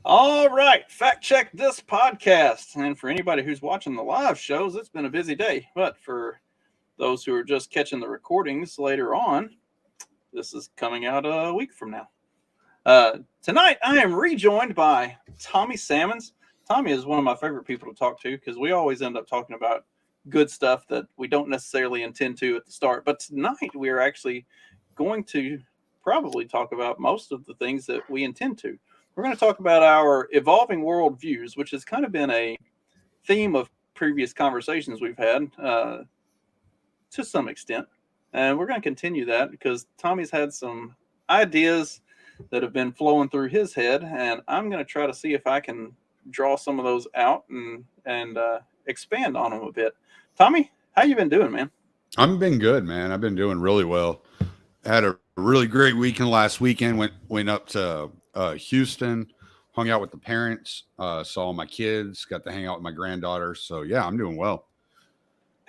All right, fact check this podcast. And for anybody who's watching the live shows, it's been a busy day. But for those who are just catching the recordings later on, this is coming out a week from now. Tonight, I am rejoined by Tommy Salmons. Tommy is one of my favorite people to talk to because we always end up talking about good stuff that we don't necessarily intend to at the start. But tonight, we are actually going to probably talk about most of the things that we intend to. We're going to talk about our evolving worldviews, which has kind of been a theme of previous conversations we've had to some extent. And we're going to continue that because Tommy's had some ideas that have been flowing through his head, and I'm going to try to see if I can draw some of those out and expand on them a bit. Tommy, how you been doing, man? I've been good, man. I've been doing really well. Had a really great weekend last weekend. Went up to Houston, hung out with the parents, saw my kids, got to hang out with my granddaughter. So yeah, I'm doing well.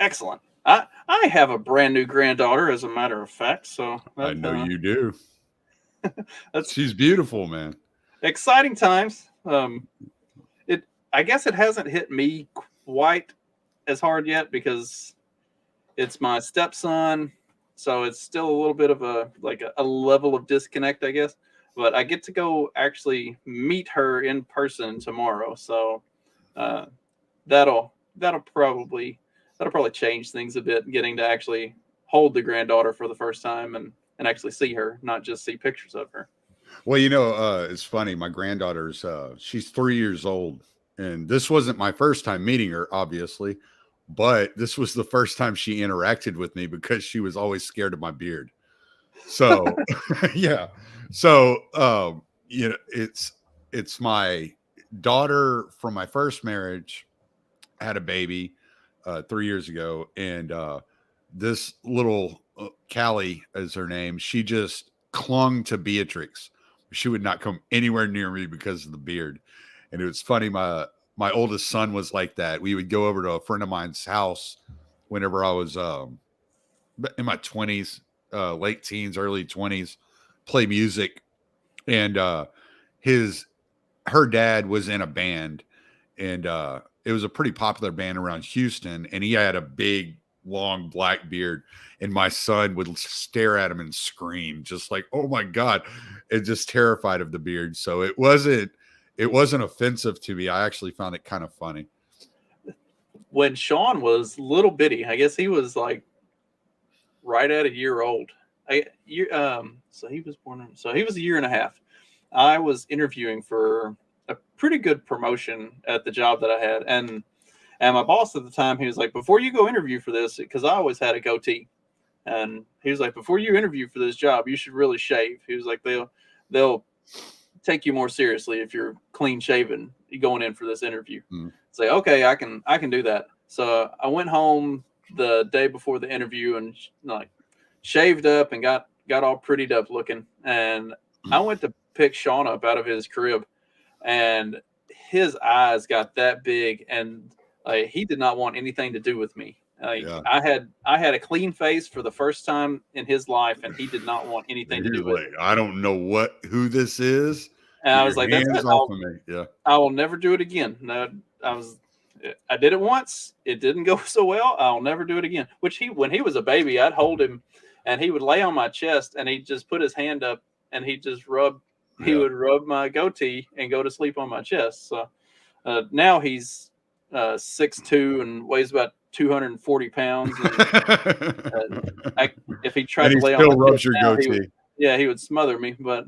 Excellent. I have a brand new granddaughter, as a matter of fact. So I know you do. She's beautiful, man. Exciting times. I guess it hasn't hit me quite as hard yet because it's my stepson, so it's still a little bit of a level of disconnect, I guess. But I get to go actually meet her in person tomorrow, so that'll probably change things a bit, getting to actually hold the granddaughter for the first time and actually see her, not just see pictures of her. Well, it's funny. My granddaughter's she's 3 years old, and this wasn't my first time meeting her, obviously, but this was the first time she interacted with me because she was always scared of my beard. So yeah. So it's my daughter from my first marriage had a baby 3 years ago, and this little Callie is her name. She just clung to Beatrix. She would not come anywhere near me because of the beard. And it was funny. My oldest son was like that. We would go over to a friend of mine's house whenever I was in my 20s, late teens, early 20s, play music. And her dad was in a band, and it was a pretty popular band around Houston, and he had a big, long black beard, and my son would stare at him and scream, just like, oh my God, and just terrified of the beard. So it wasn't offensive to me. I actually found it kind of funny. When Sean was little bitty, I guess he was like right at a year old. So he was a year and a half. I was interviewing for a pretty good promotion at the job that I had, and my boss at the time, he was like, before you go interview for this, because I always had a goatee, and he was like, before you interview for this job, you should really shave. He was like, they'll take you more seriously if you're clean shaven going in for this interview. Say, okay, I can do that. So I went home the day before the interview and like shaved up and got all prettied up looking. And I went to pick Sean up out of his crib, and his eyes got that big, and he did not want anything to do with me. Yeah. I had a clean face for the first time in his life, and he did not want anything to do with it. I don't know who this is. And I was like, that's it. Yeah. I will never do it again. No, I did it once. It didn't go so well. I'll never do it again. When he was a baby, I'd hold him, and he would lay on my chest, and he'd just put his hand up, and he'd just he would rub my goatee and go to sleep on my chest. So now he's 6'2" and weighs about 240 pounds. And, if he tried to lay on my chest now, he would smother me. But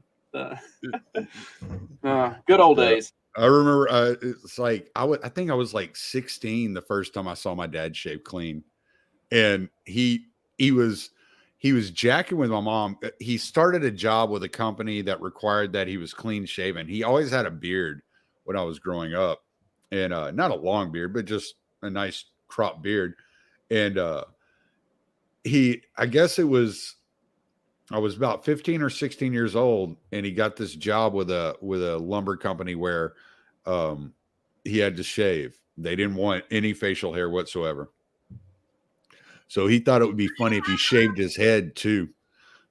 good old days. I remember it's like I think I was like 16 the first time I saw my dad shave clean, and he was jacking with my mom. He started a job with a company that required that he was clean shaven. He always had a beard when I was growing up, and not a long beard, but just a nice crop beard. And I guess I was about 15 or 16 years old, and he got this job with a lumber company where he had to shave. They didn't want any facial hair whatsoever. So he thought it would be funny if he shaved his head too.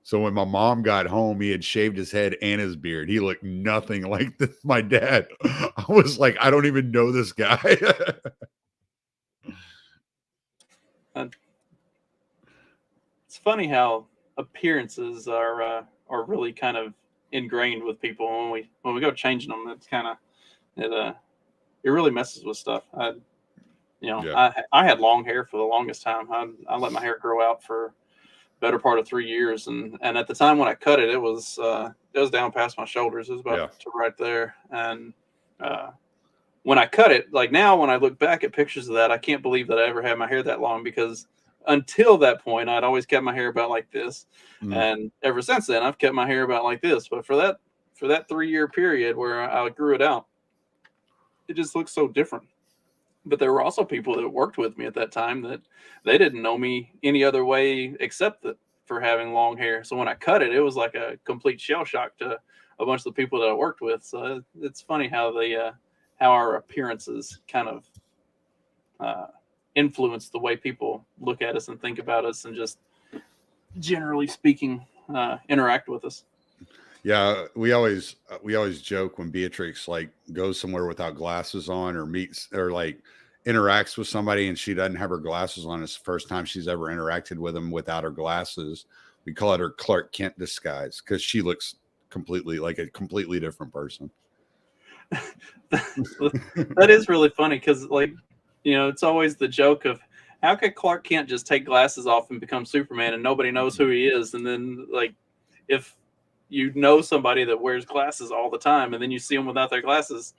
So when my mom got home, he had shaved his head and his beard. He looked nothing like my dad. I was like, I don't even know this guy. It's funny how appearances are really kind of ingrained with people when we go changing them. It's kind of it really messes with stuff. Yeah. I had long hair for the longest time. I let my hair grow out for better part of 3 years, and at the time when I cut it, it was down past my shoulders. It was about to right there, and when I cut it, like now when I look back at pictures of that, I can't believe that I ever had my hair that long, because until that point I'd always kept my hair about like this, and ever since then I've kept my hair about like this. But for that 3 year period where I grew it out, it just looks so different. But there were also people that worked with me at that time that they didn't know me any other way except that for having long hair. So when I cut it, it was like a complete shell shock to a bunch of the people that I worked with. So it's funny how how our appearances kind of influence the way people look at us and think about us, and just generally speaking, interact with us. Yeah, we always joke when Beatrix like goes somewhere without glasses on, or meets or like interacts with somebody and she doesn't have her glasses on. It's the first time she's ever interacted with them without her glasses. We call it her Clark Kent disguise, because she looks completely like a completely different person. That is really funny, because it's always the joke of, how could Clark Kent just take glasses off and become Superman and nobody knows who he is? And then, like, if you know somebody that wears glasses all the time and then you see them without their glasses,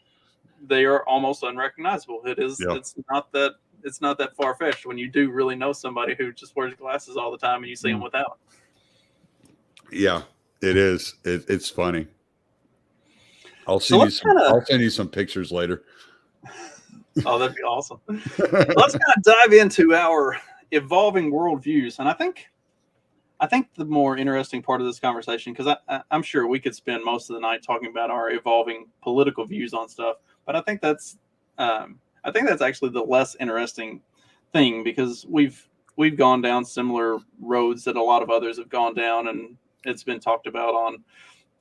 they are almost unrecognizable. It's not that far fetched when you do really know somebody who just wears glasses all the time and you see them without. Yeah, it is. It's funny. I'll send you some pictures later. Oh, that'd be awesome. Let's kind of dive into our evolving worldviews. And I think the more interesting part of this conversation, because I'm sure we could spend most of the night talking about our evolving political views on stuff, but I think that's actually the less interesting thing, because we've gone down similar roads that a lot of others have gone down, and it's been talked about on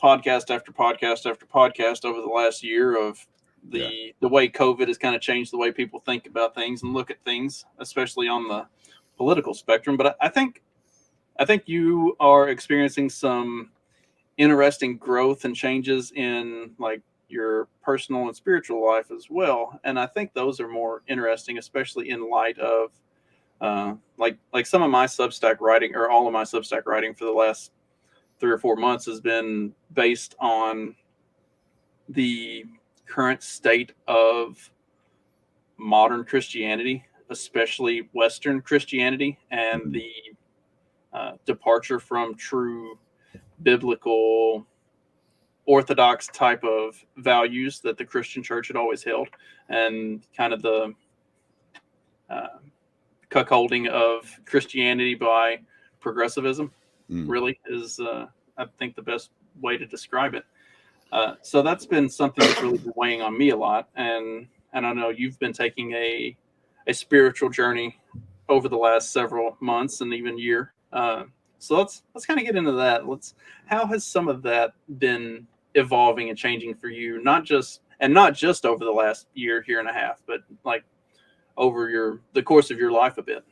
podcast after podcast after podcast over the last year of the way COVID has kind of changed the way people think about things and look at things, especially on the political spectrum. But I think you are experiencing some interesting growth and changes in like your personal and spiritual life as well. And I think those are more interesting, especially in light of like some of my Substack writing, or all of my Substack writing for the last 3 or 4 months, has been based on the current state of modern Christianity, especially Western Christianity, and the departure from true biblical orthodox type of values that the Christian church had always held, and kind of the cuckolding of Christianity by progressivism really is, I think, the best way to describe it. So that's been something that's really been weighing on me a lot. And I know you've been taking a spiritual journey over the last several months and even year. So let's kind of get into that. How has some of that been evolving and changing for you? Not just over the last year and a half, but like over the course of your life a bit.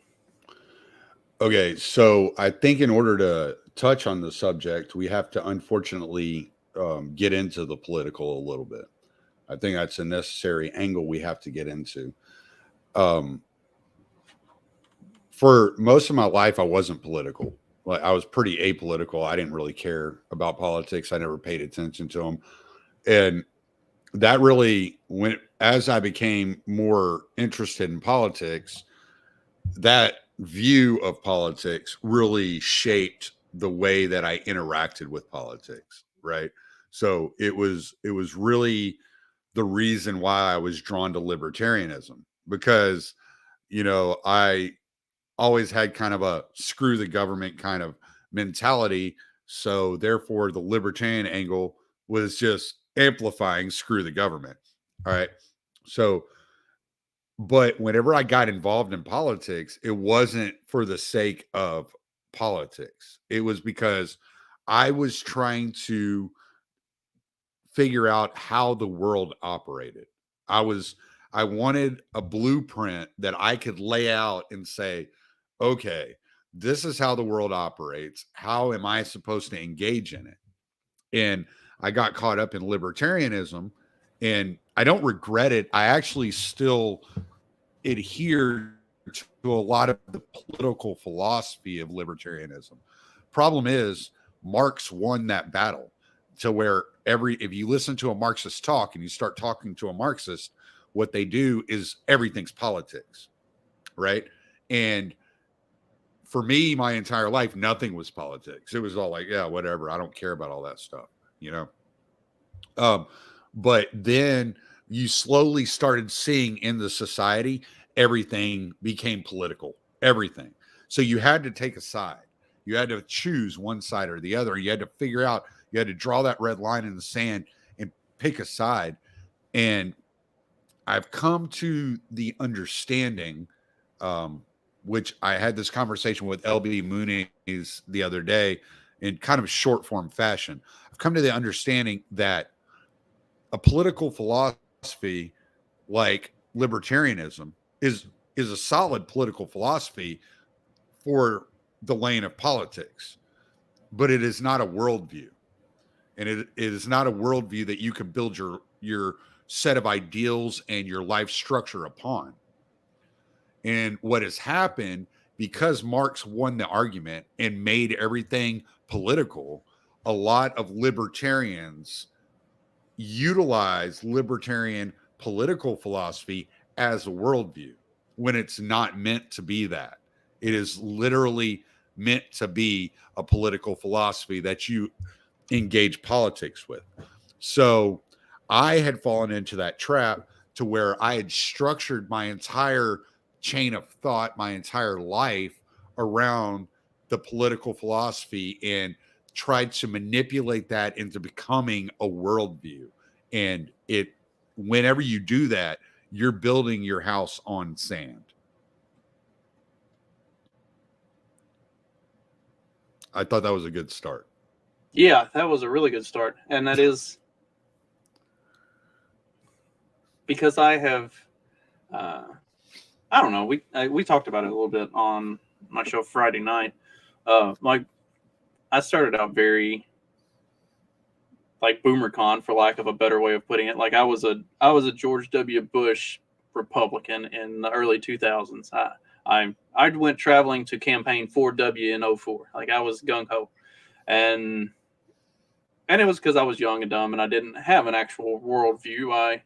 Okay, so I think in order to touch on the subject, we have to unfortunately get into the political a little bit. I think that's a necessary angle we have to get into. For most of my life, I wasn't political. Like, I was pretty apolitical. I didn't really care about politics. I never paid attention to them. And that really went, as I became more interested in politics, that view of politics really shaped the way that I interacted with politics. Right. So it was really the reason why I was drawn to libertarianism, because, I always had kind of a screw the government kind of mentality. So therefore the libertarian angle was just amplifying screw the government. All right. So, but whenever I got involved in politics, it wasn't for the sake of politics. It was because I was trying to figure out how the world operated. I was I wanted a blueprint that I could lay out and say, okay, this is how the world operates. How am I supposed to engage in it? And I got caught up in libertarianism, and I don't regret it. I actually still adhere to a lot of the political philosophy of libertarianism. Problem is, Marx won that battle to where if you listen to a Marxist talk and you start talking to a Marxist, what they do is everything's politics, right? And for me, my entire life, nothing was politics. It was all like, yeah, whatever. I don't care about all that stuff, you know? Um, but then you slowly started seeing in the society, everything became political, everything. So you had to take a side. You had to choose one side or the other. You had to figure out, you had to draw that red line in the sand and pick a side. And I've come to the understanding, which I had this conversation with LB Moonies the other day in kind of short form fashion. I've come to the understanding that a political philosophy like libertarianism is a solid political philosophy for the lane of politics, but it is not a worldview, and it is not a worldview that you can build your set of ideals and your life structure upon. And what has happened, because Marx won the argument and made everything political, a lot of libertarians utilize libertarian political philosophy as a worldview when it's not meant to be that. It is literally meant to be a political philosophy that you engage politics with. So I had fallen into that trap to where I had structured my entire chain of thought, my entire life around the political philosophy, and tried to manipulate that into becoming a worldview. And whenever you do that, you're building your house on sand. I thought that was a good start. Yeah, that was a really good start. And that is because I have, I don't know, we talked about it a little bit on my show Friday night. Like, I started out very like BoomerCon, for lack of a better way of putting it. Like, I was a George W. Bush Republican in the early 2000s. I went traveling to campaign for W in 04. Like, I was gung ho, and it was because I was young and dumb and I didn't have an actual worldview.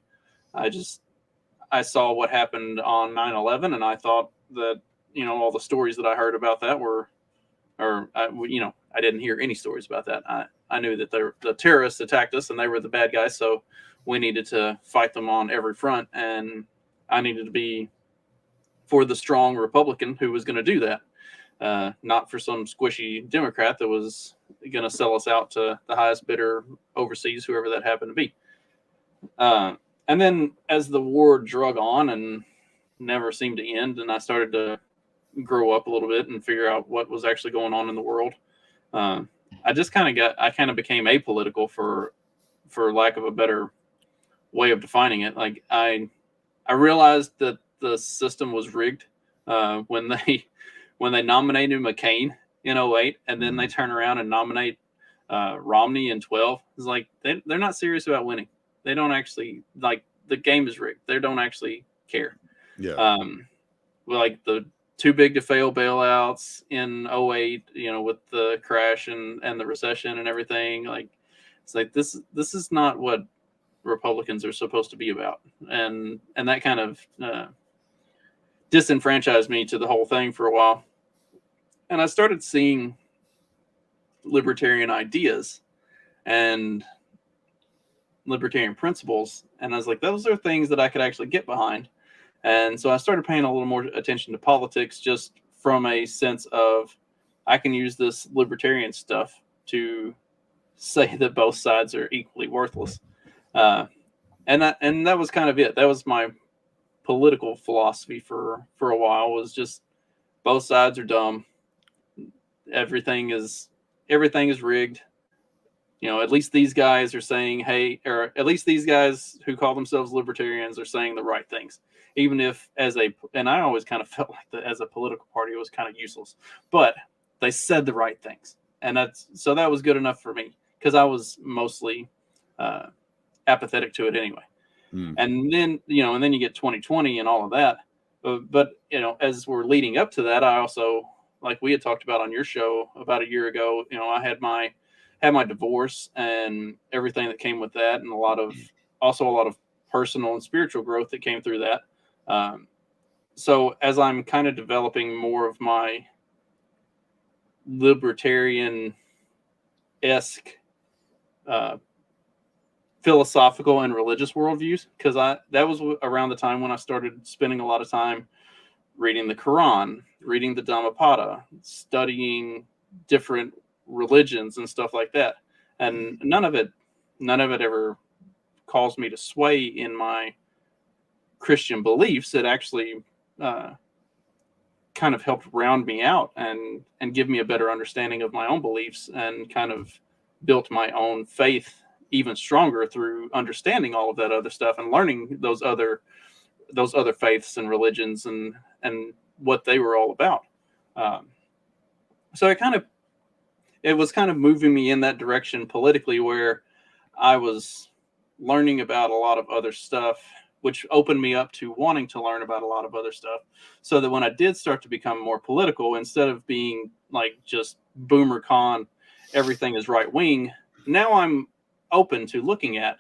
I saw what happened on 9/11, and I thought that, all the stories that I heard about that were, I didn't hear any stories about that. I knew that the terrorists attacked us and they were the bad guys, so we needed to fight them on every front, and I needed to be for the strong Republican who was going to do that, not for some squishy Democrat that was going to sell us out to the highest bidder overseas, whoever that happened to be. And then as the war drug on and never seemed to end, and I started to grow up a little bit and figure out what was actually going on in the world, I kind of became apolitical, for lack of a better way of defining it. Like, I realized that the system was rigged when they nominated McCain in 08, and then they turn around and nominate Romney in 12. It's like they're not serious about winning. They don't actually, like, the game is rigged. They don't actually care. Yeah. Like the too big to fail bailouts in 08, with the crash and the recession and everything. Like, it's like this is not what Republicans are supposed to be about. And that kind of disenfranchised me to the whole thing for a while. And I started seeing libertarian ideas and libertarian principles, and I was like, those are things that I could actually get behind. And so I started paying a little more attention to politics, just from a sense of, I can use this libertarian stuff to say that both sides are equally worthless. And that was kind of it. That was my political philosophy for a while, was just both sides are dumb. Everything is rigged. at least these guys are saying, hey, or at least these guys who call themselves libertarians are saying the right things. Even if and I always kind of felt like that as a political party, it was kind of useless, but they said the right things. And that was good enough for me because I was mostly apathetic to it anyway. And then, and then you get 2020 and all of that. But as we're leading up to that, I also, like we had talked about on your show about a year ago, I had my divorce and everything that came with that, and a lot of personal and spiritual growth that came through that. So as I'm kind of developing more of my libertarian-esque philosophical and religious worldviews, because that was around the time when I started spending a lot of time reading the Quran, reading the Dhammapada, studying different religions and stuff like that. And none of it ever caused me to sway in my Christian beliefs. It actually kind of helped round me out and give me a better understanding of my own beliefs, and kind of built my own faith even stronger through understanding all of that other stuff and learning those other faiths and religions and what they were all about. So it was kind of moving me in that direction politically, where I was learning about a lot of other stuff, which opened me up to wanting to learn about a lot of other stuff. So that when I did start to become more political, instead of being like just boomer con, everything is right wing, now I'm open to looking at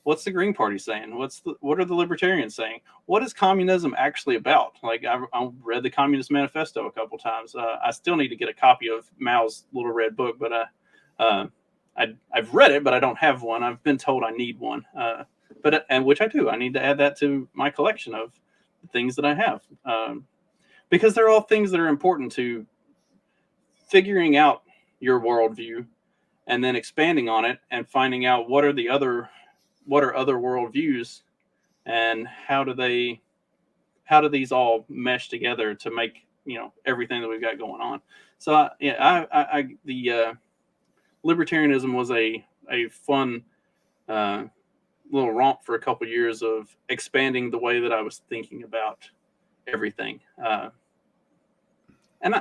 what's the Green Party saying? What are the libertarians saying? What is communism actually about? Like I read the Communist Manifesto a couple times. I still need to get a copy of Mao's Little Red Book, but I've read it, but I don't have one. I've been told I need one, and which I do. I need to add that to my collection of things that I have, because they're all things that are important to figuring out your worldview, and then expanding on it and finding out what are other worldviews, and how do these all mesh together to make everything that we've got going on. So the libertarianism was a fun little romp for a couple years of expanding the way that I was thinking about everything. And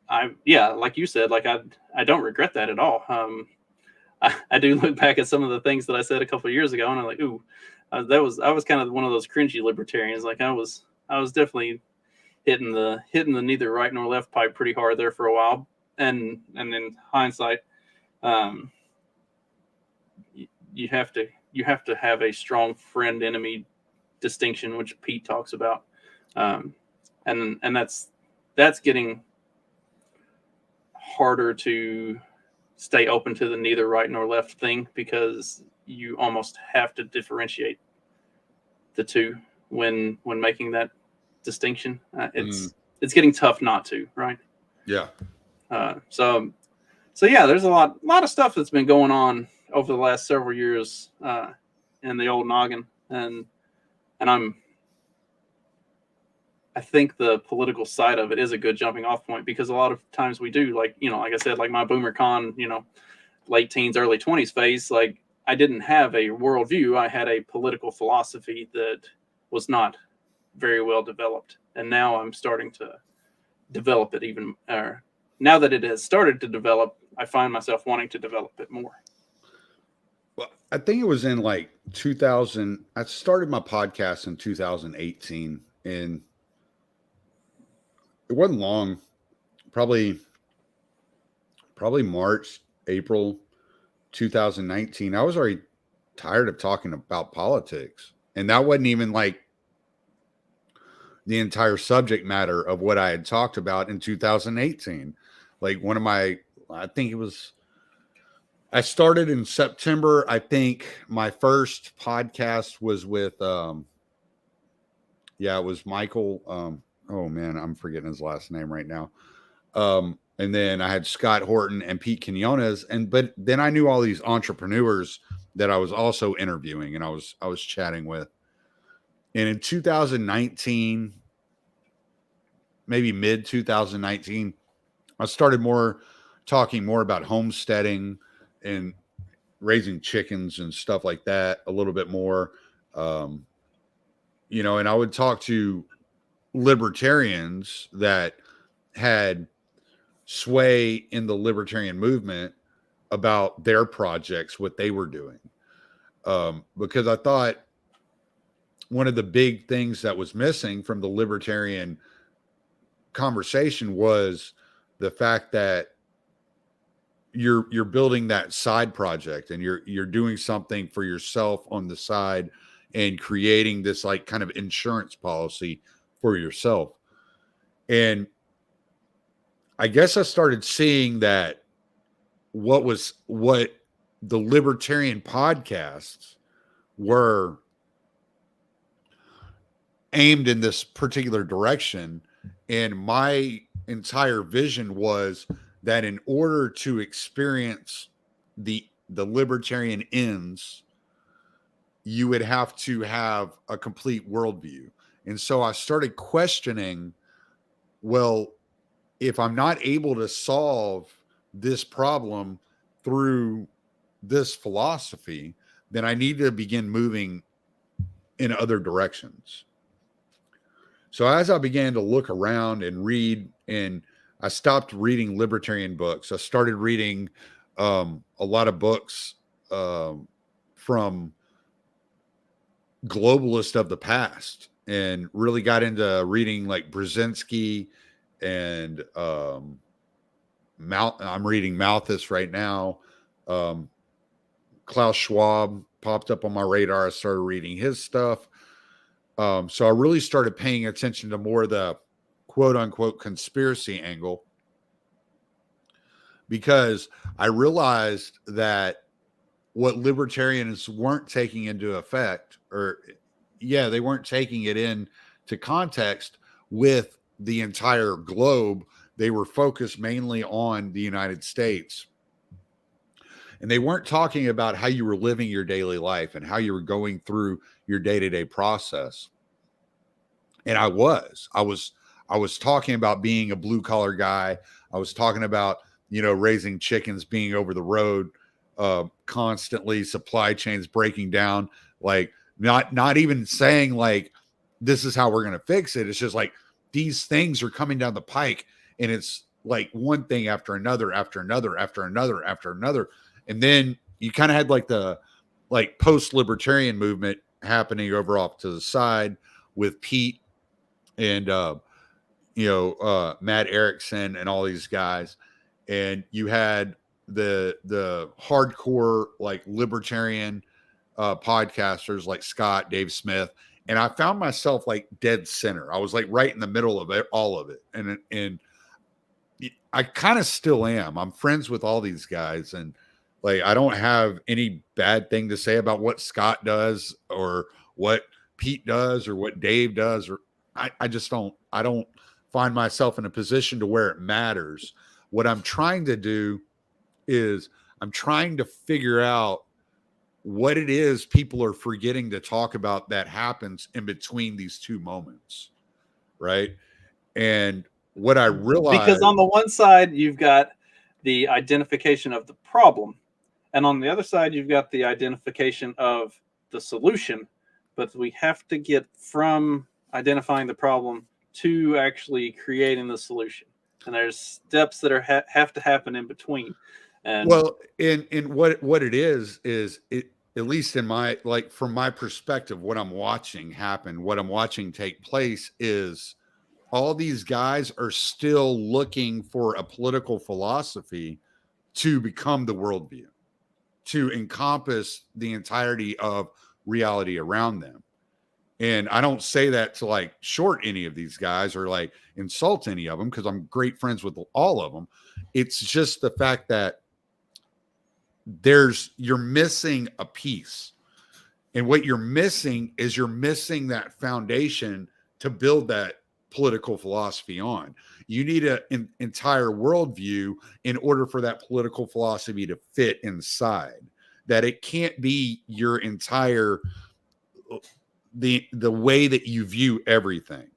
like you said, like I don't regret that at all. I do look back at some of the things that I said a couple of years ago, and I'm like, ooh, I was kind of one of those cringy libertarians. Like I was definitely hitting the neither right nor left pipe pretty hard there for a while. And in hindsight, you have to have a strong friend enemy distinction, which Pete talks about, and that's getting harder to stay open to the neither right nor left thing, because you almost have to differentiate the two when making that distinction. It's getting tough not to, right? Yeah. So yeah, there's a lot of stuff that's been going on over the last several years in the old noggin, and I think the political side of it is a good jumping off point, because a lot of times we do, like I said, like my boomer con, late teens, early 20s phase, like I didn't have a worldview. I had a political philosophy that was not very well developed. And now I'm starting to develop it even, now that it has started to develop, I find myself wanting to develop it more. Well, I think it was in like 2000. I started my podcast in 2018, and it wasn't long, probably March, April 2019. I was already tired of talking about politics. And that wasn't even like the entire subject matter of what I had talked about in 2018. Like I started in September. I think my first podcast was with, it was Michael. Oh man, I'm forgetting his last name right now. And then I had Scott Horton and Pete Quinones. But then I knew all these entrepreneurs that I was also interviewing and I was chatting with. And in 2019, maybe mid 2019, I started talking more about homesteading and raising chickens and stuff like that a little bit more. You know, and I would talk to libertarians that had sway in the libertarian movement about their projects, what they were doing. Because I thought one of the big things that was missing from the libertarian conversation was the fact that you're building that side project and you're doing something for yourself on the side and creating this like kind of insurance policy for yourself. And I guess I started seeing that what the libertarian podcasts were aimed in this particular direction. And my entire vision was that in order to experience the libertarian ends, you would have to have a complete worldview. And so I started questioning, well, if I'm not able to solve this problem through this philosophy, then I need to begin moving in other directions. So as I began to look around and read, and I stopped reading libertarian books, I started reading a lot of books from globalists of the past, and really got into reading like Brzezinski and I'm reading Malthus right now. Klaus Schwab popped up on my radar. I started reading his stuff. So I really started paying attention to more of the quote unquote conspiracy angle, because I realized that what libertarians weren't taking into effect, or they weren't taking it into context with the entire globe. They were focused mainly on the United States. And they weren't talking about how you were living your daily life and how you were going through your day-to-day process. And I was talking about being a blue collar guy. I was talking about, raising chickens, being over the road, constantly, supply chains breaking down, like not even saying like, this is how we're going to fix it. It's just like, these things are coming down the pike, and it's like one thing after another, after another, after another, after another. And then you kind of had like the post-libertarian movement happening over off to the side with Pete and Matt Erickson and all these guys. And you had the hardcore like libertarian podcasters like Scott, Dave Smith. And I found myself like dead center. I was like right in the middle of it, all of it. And I kind of still am. I'm friends with all these guys, and like, I don't have any bad thing to say about what Scott does or what Pete does or what Dave does, or I just don't find myself in a position to where it matters. What I'm trying to do is I'm trying to figure out what it is people are forgetting to talk about that happens in between these two moments. Right. And what I realized, because on the one side, you've got the identification of the problem, and on the other side, you've got the identification of the solution. But we have to get from identifying the problem to actually creating the solution. And there's steps that are have to happen in between. And well, in what it is it, at least in my, like, from my perspective, what I'm watching happen, what I'm watching take place is all these guys are still looking for a political philosophy to become the worldview, to encompass the entirety of reality around them. And I don't say that to like short any of these guys or like insult any of them, because I'm great friends with all of them. It's just the fact that you're missing a piece. And what you're missing is you're missing that foundation to build that political philosophy on. You need an entire worldview in order for that political philosophy to fit inside. That it can't be your entire the way that you view everything.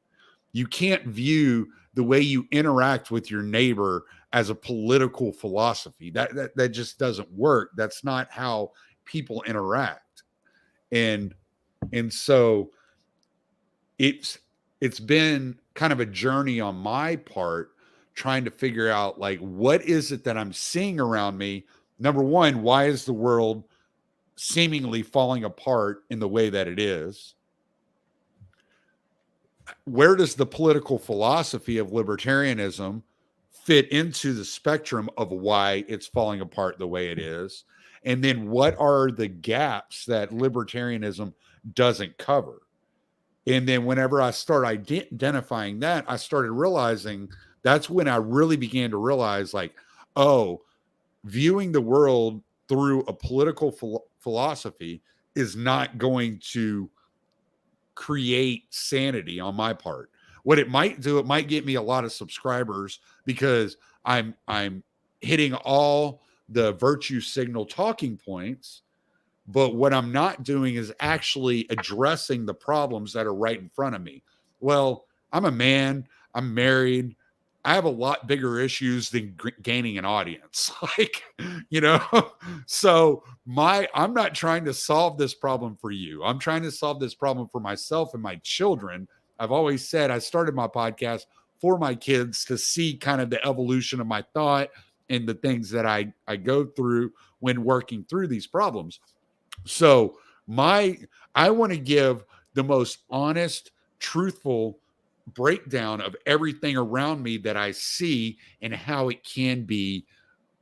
You can't view the way you interact with your neighbor as a political philosophy. That just doesn't work. That's not how people interact. And so it's been kind of a journey on my part trying to figure out, like, what is it that I'm seeing around me? Number one, why is the world seemingly falling apart in the way that it is? Where does the political philosophy of libertarianism fit into the spectrum of why it's falling apart the way it is? And then what are the gaps that libertarianism doesn't cover? And then whenever I start identifying that, I started realizing, that's when I really began to realize, like, oh, viewing the world through a political philosophy is not going to create sanity on my part. What it might do, it might get me a lot of subscribers because I'm hitting all the virtue signal talking points. But what I'm not doing is actually addressing the problems that are right in front of me. Well, I'm a man, I'm married, I have a lot bigger issues than gaining an audience. Like, so I'm not trying to solve this problem for you. I'm trying to solve this problem for myself and my children. I've always said I started my podcast for my kids to see kind of the evolution of my thought and the things that I go through when working through these problems. So I want to give the most honest, truthful breakdown of everything around me that I see and how it can be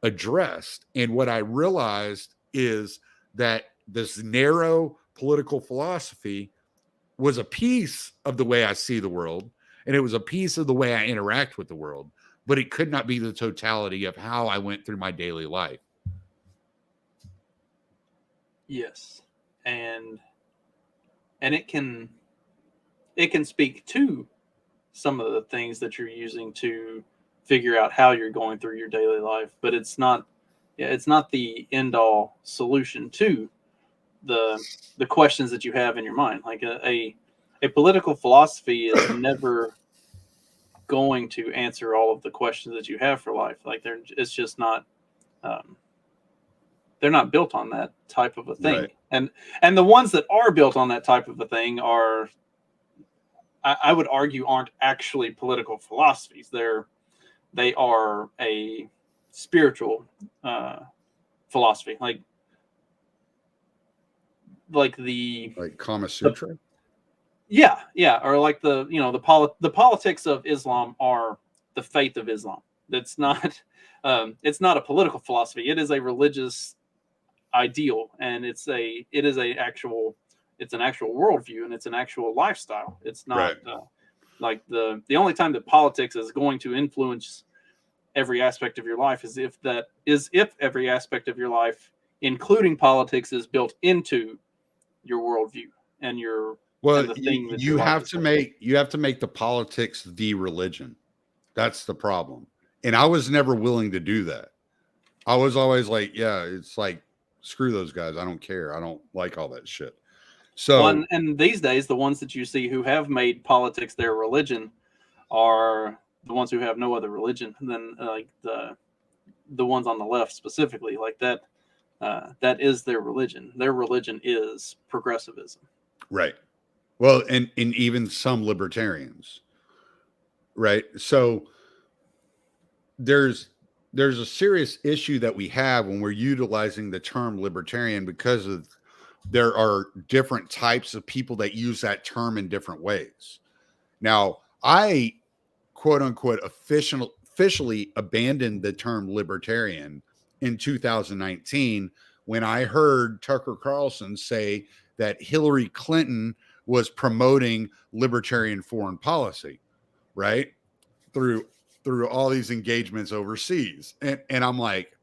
addressed. And what I realized is that this narrow political philosophy was a piece of the way I see the world, and it was a piece of the way I interact with the world, but it could not be the totality of how I went through my daily life. Yes. And it can speak to some of the things that you're using to figure out how you're going through your daily life, but it's not the end all solution to the questions that you have in your mind. Like a political philosophy is never going to answer all of the questions that you have for life. Like it's just not, they're not built on that type of a thing. Right. And the ones that are built on that type of a thing are, I would argue, aren't actually political philosophies. They are a spiritual philosophy, like Kama Sutra. Yeah, or like the politics of Islam are the faith of Islam. That's not it's not a political philosophy. It is a religious ideal, and it's an actual worldview, and it's an actual lifestyle. It's not right. Like the only time that politics is going to influence every aspect of your life is if every aspect of your life, including politics, is built into your worldview and your and the thing that you have to make the politics the religion. That's the problem. And I was never willing to do that. I was always like, yeah, it's like, screw those guys. I don't care. I don't like all that shit. So, and these days, the ones that you see who have made politics their religion are the ones who have no other religion than like the ones on the left specifically. Like that is their religion. Their religion is progressivism. Right. Well, and even some libertarians. Right. So there's a serious issue that we have when we're utilizing the term libertarian, because of there are different types of people that use that term in different ways. Now, I quote unquote officially abandoned the term libertarian in 2019 when I heard Tucker Carlson say that Hillary Clinton was promoting libertarian foreign policy, right? Through all these engagements overseas. And I'm like,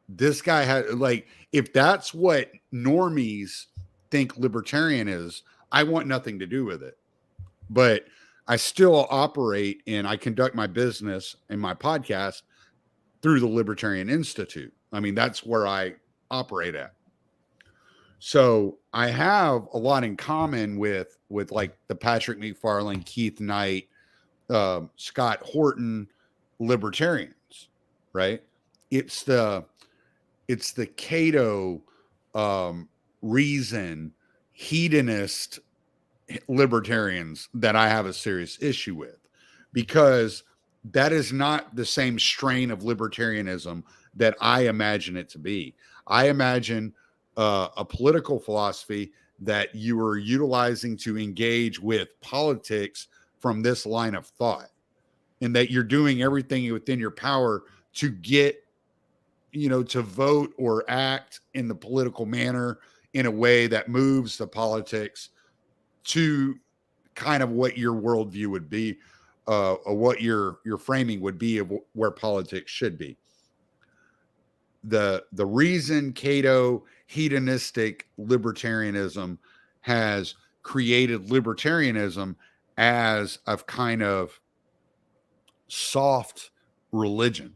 this guy had, like, if that's what normies think libertarian is, I want nothing to do with it. But I still operate and I conduct my business and my podcast through the Libertarian Institute. I mean, that's where I operate at. So I have a lot in common with like the Patrick McFarlane, Keith Knight, Scott Horton libertarians, right? It's the Cato reason hedonist libertarians that I have a serious issue with, because that is not the same strain of libertarianism that I imagine it to be. I imagine a political philosophy that you are utilizing to engage with politics from this line of thought, and that you're doing everything within your power to get, to vote or act in the political manner in a way that moves the politics to kind of what your worldview would be, or what your framing would be of where politics should be. The reason Cato hedonistic libertarianism has created libertarianism as a kind of soft religion,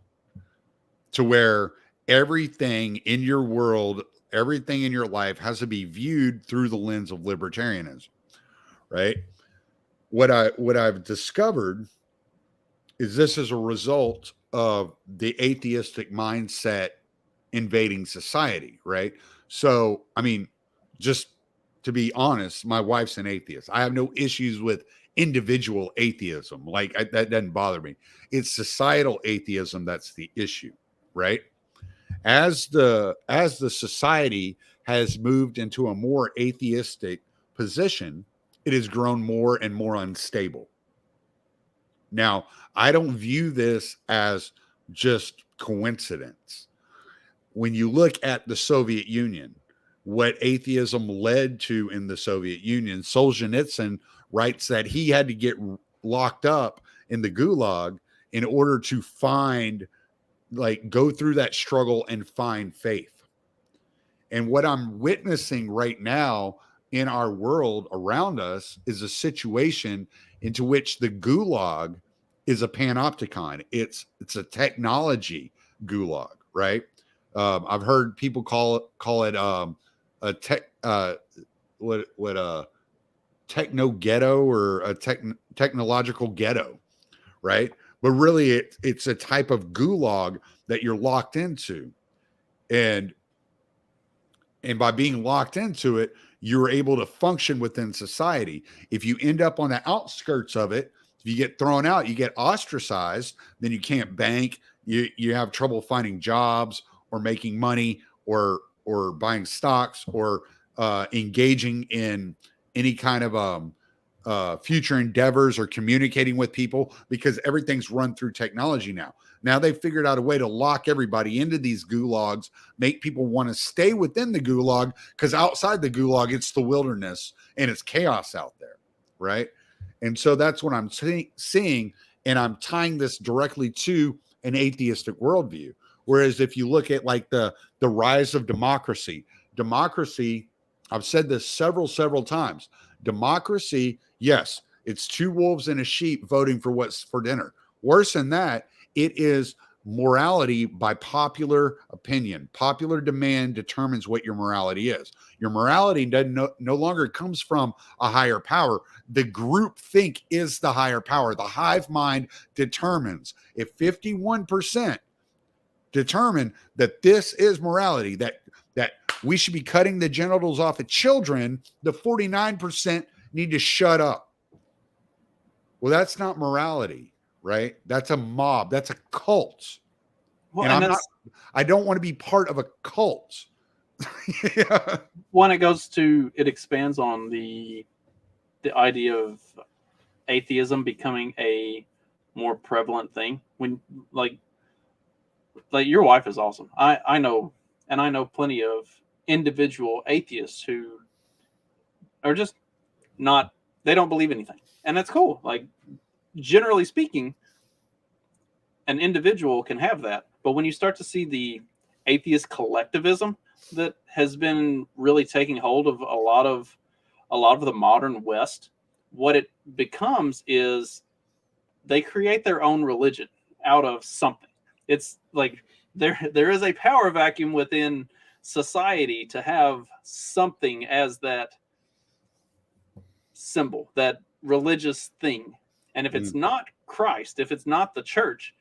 to where everything in your world, everything in your life has to be viewed through the lens of libertarianism, right? What I've discovered is this is a result of the atheistic mindset invading society, right? So, I mean, just to be honest, my wife's an atheist. I have no issues with individual atheism. That doesn't bother me. It's societal atheism that's the issue, right? As the society has moved into a more atheistic position, it has grown more and more unstable. Now, I don't view this as just coincidence. When you look at the Soviet Union, what atheism led to in the Soviet Union, Solzhenitsyn writes that he had to get locked up in the gulag in order to go through that struggle and find faith. And what I'm witnessing right now in our world around us is a situation into which the gulag is a panopticon. It's a technology gulag, right? I've heard people call it a techno ghetto, or a technological ghetto, right? But really, it's a type of gulag that you're locked into, and by being locked into it, you're able to function within society. If you end up on the outskirts of it, if you get thrown out, you get ostracized, then you can't bank, you have trouble finding jobs or making money, or buying stocks, or engaging in any kind of future endeavors or communicating with people, because everything's run through technology now. Now they've figured out a way to lock everybody into these gulags, make people want to stay within the gulag, because outside the gulag, it's the wilderness and it's chaos out there, right? And so that's what I'm seeing, and I'm tying this directly to an atheistic worldview. Whereas if you look at the rise of democracy, I've said this several times, democracy, yes, it's two wolves and a sheep voting for what's for dinner. Worse than that, it is morality by popular opinion. Popular demand determines what your morality is. Your morality no longer comes from a higher power. The group think is the higher power. The hive mind determines. If 51% determine that this is morality, that we should be cutting the genitals off of children, the 49% need to shut up. Well, that's not morality, right? That's a mob. That's a cult. Well, and I don't want to be part of a cult. Yeah. It expands on the idea of atheism becoming a more prevalent thing. When like your wife is awesome. I know plenty of individual atheists who are just not, they don't believe anything. And that's cool. Like, generally speaking, an individual can have that. But when you start to see the atheist collectivism that has been really taking hold of a lot of the modern West, what it becomes is they create their own religion out of something. It's like there is a power vacuum within society to have something as that symbol, that religious thing. And if it's not Christ, if it's not the church,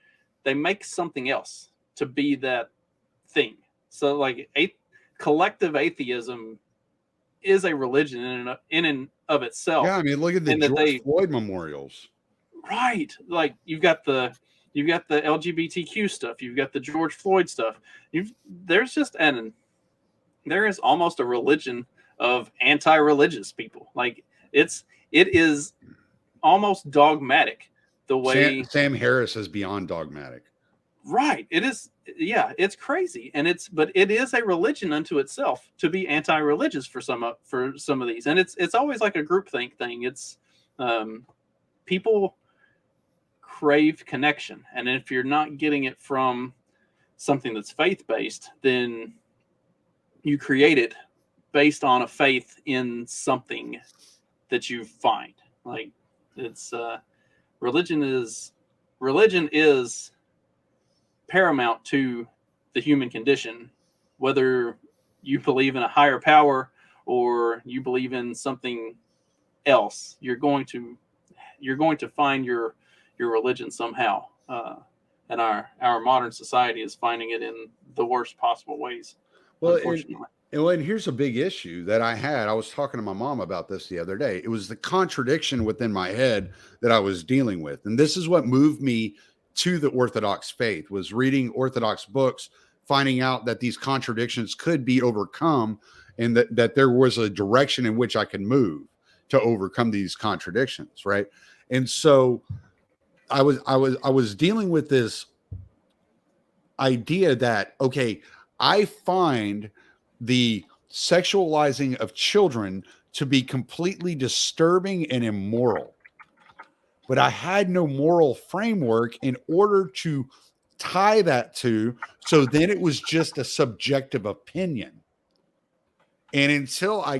they make something else to be that thing. So like collective atheism is a religion in and of itself. Yeah, I mean, look at the and that George Floyd memorials. Right. Like you've got the LGBTQ stuff, you've got the George Floyd stuff. There's just there is almost a religion of anti-religious people. Like it is almost dogmatic the way Sam Harris is beyond dogmatic. Right. It is. Yeah, it's crazy. But it is a religion unto itself to be anti-religious for some of these. And it's always like a groupthink thing. It's people crave connection. And if you're not getting it from something that's faith-based, then you create it based on a faith in something that you find. Like it's religion is paramount to the human condition, whether you believe in a higher power or you believe in something else. You're going to find your religion somehow, and our modern society is finding it in the worst possible ways. Well, unfortunately. And here's a big issue that I had. I was talking to my mom about this the other day. It was the contradiction within my head that I was dealing with. And this is what moved me to the Orthodox faith, was reading Orthodox books, finding out that these contradictions could be overcome, and that there was a direction in which I could move to overcome these contradictions. Right. And so I was dealing with this idea that, okay, I find the sexualizing of children to be completely disturbing and immoral, but I had no moral framework in order to tie that to. So then it was just a subjective opinion. And until I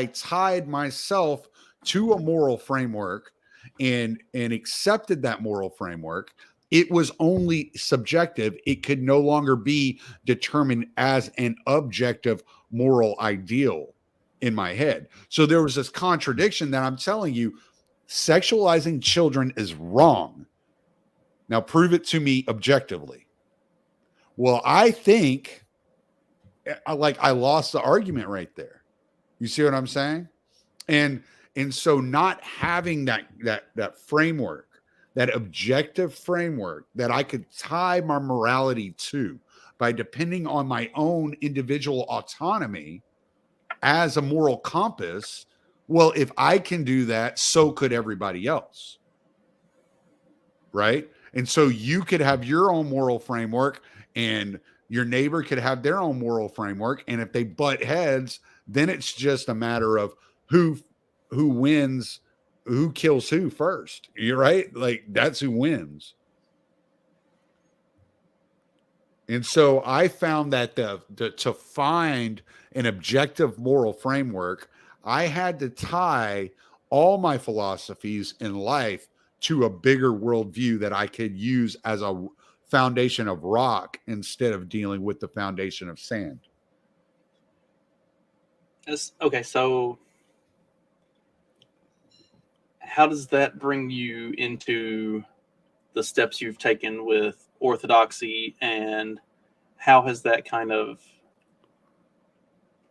tied myself to a moral framework and accepted that moral framework, it was only subjective. It could no longer be determined as an objective moral ideal in my head. So there was this contradiction that I'm telling you, sexualizing children is wrong. Now prove it to me objectively. Well, I think I lost the argument right there. You see what I'm saying? And so not having that framework, that objective framework that I could tie my morality to by depending on my own individual autonomy as a moral compass. Well, if I can do that, so could everybody else. Right? And so you could have your own moral framework and your neighbor could have their own moral framework. And if they butt heads, then it's just a matter of who wins, who kills who first. You're right. Like that's who wins. And so I found that to find an objective moral framework, I had to tie all my philosophies in life to a bigger worldview that I could use as a foundation of rock instead of dealing with the foundation of sand. Okay, so how does that bring you into the steps you've taken with orthodoxy, and how has that kind of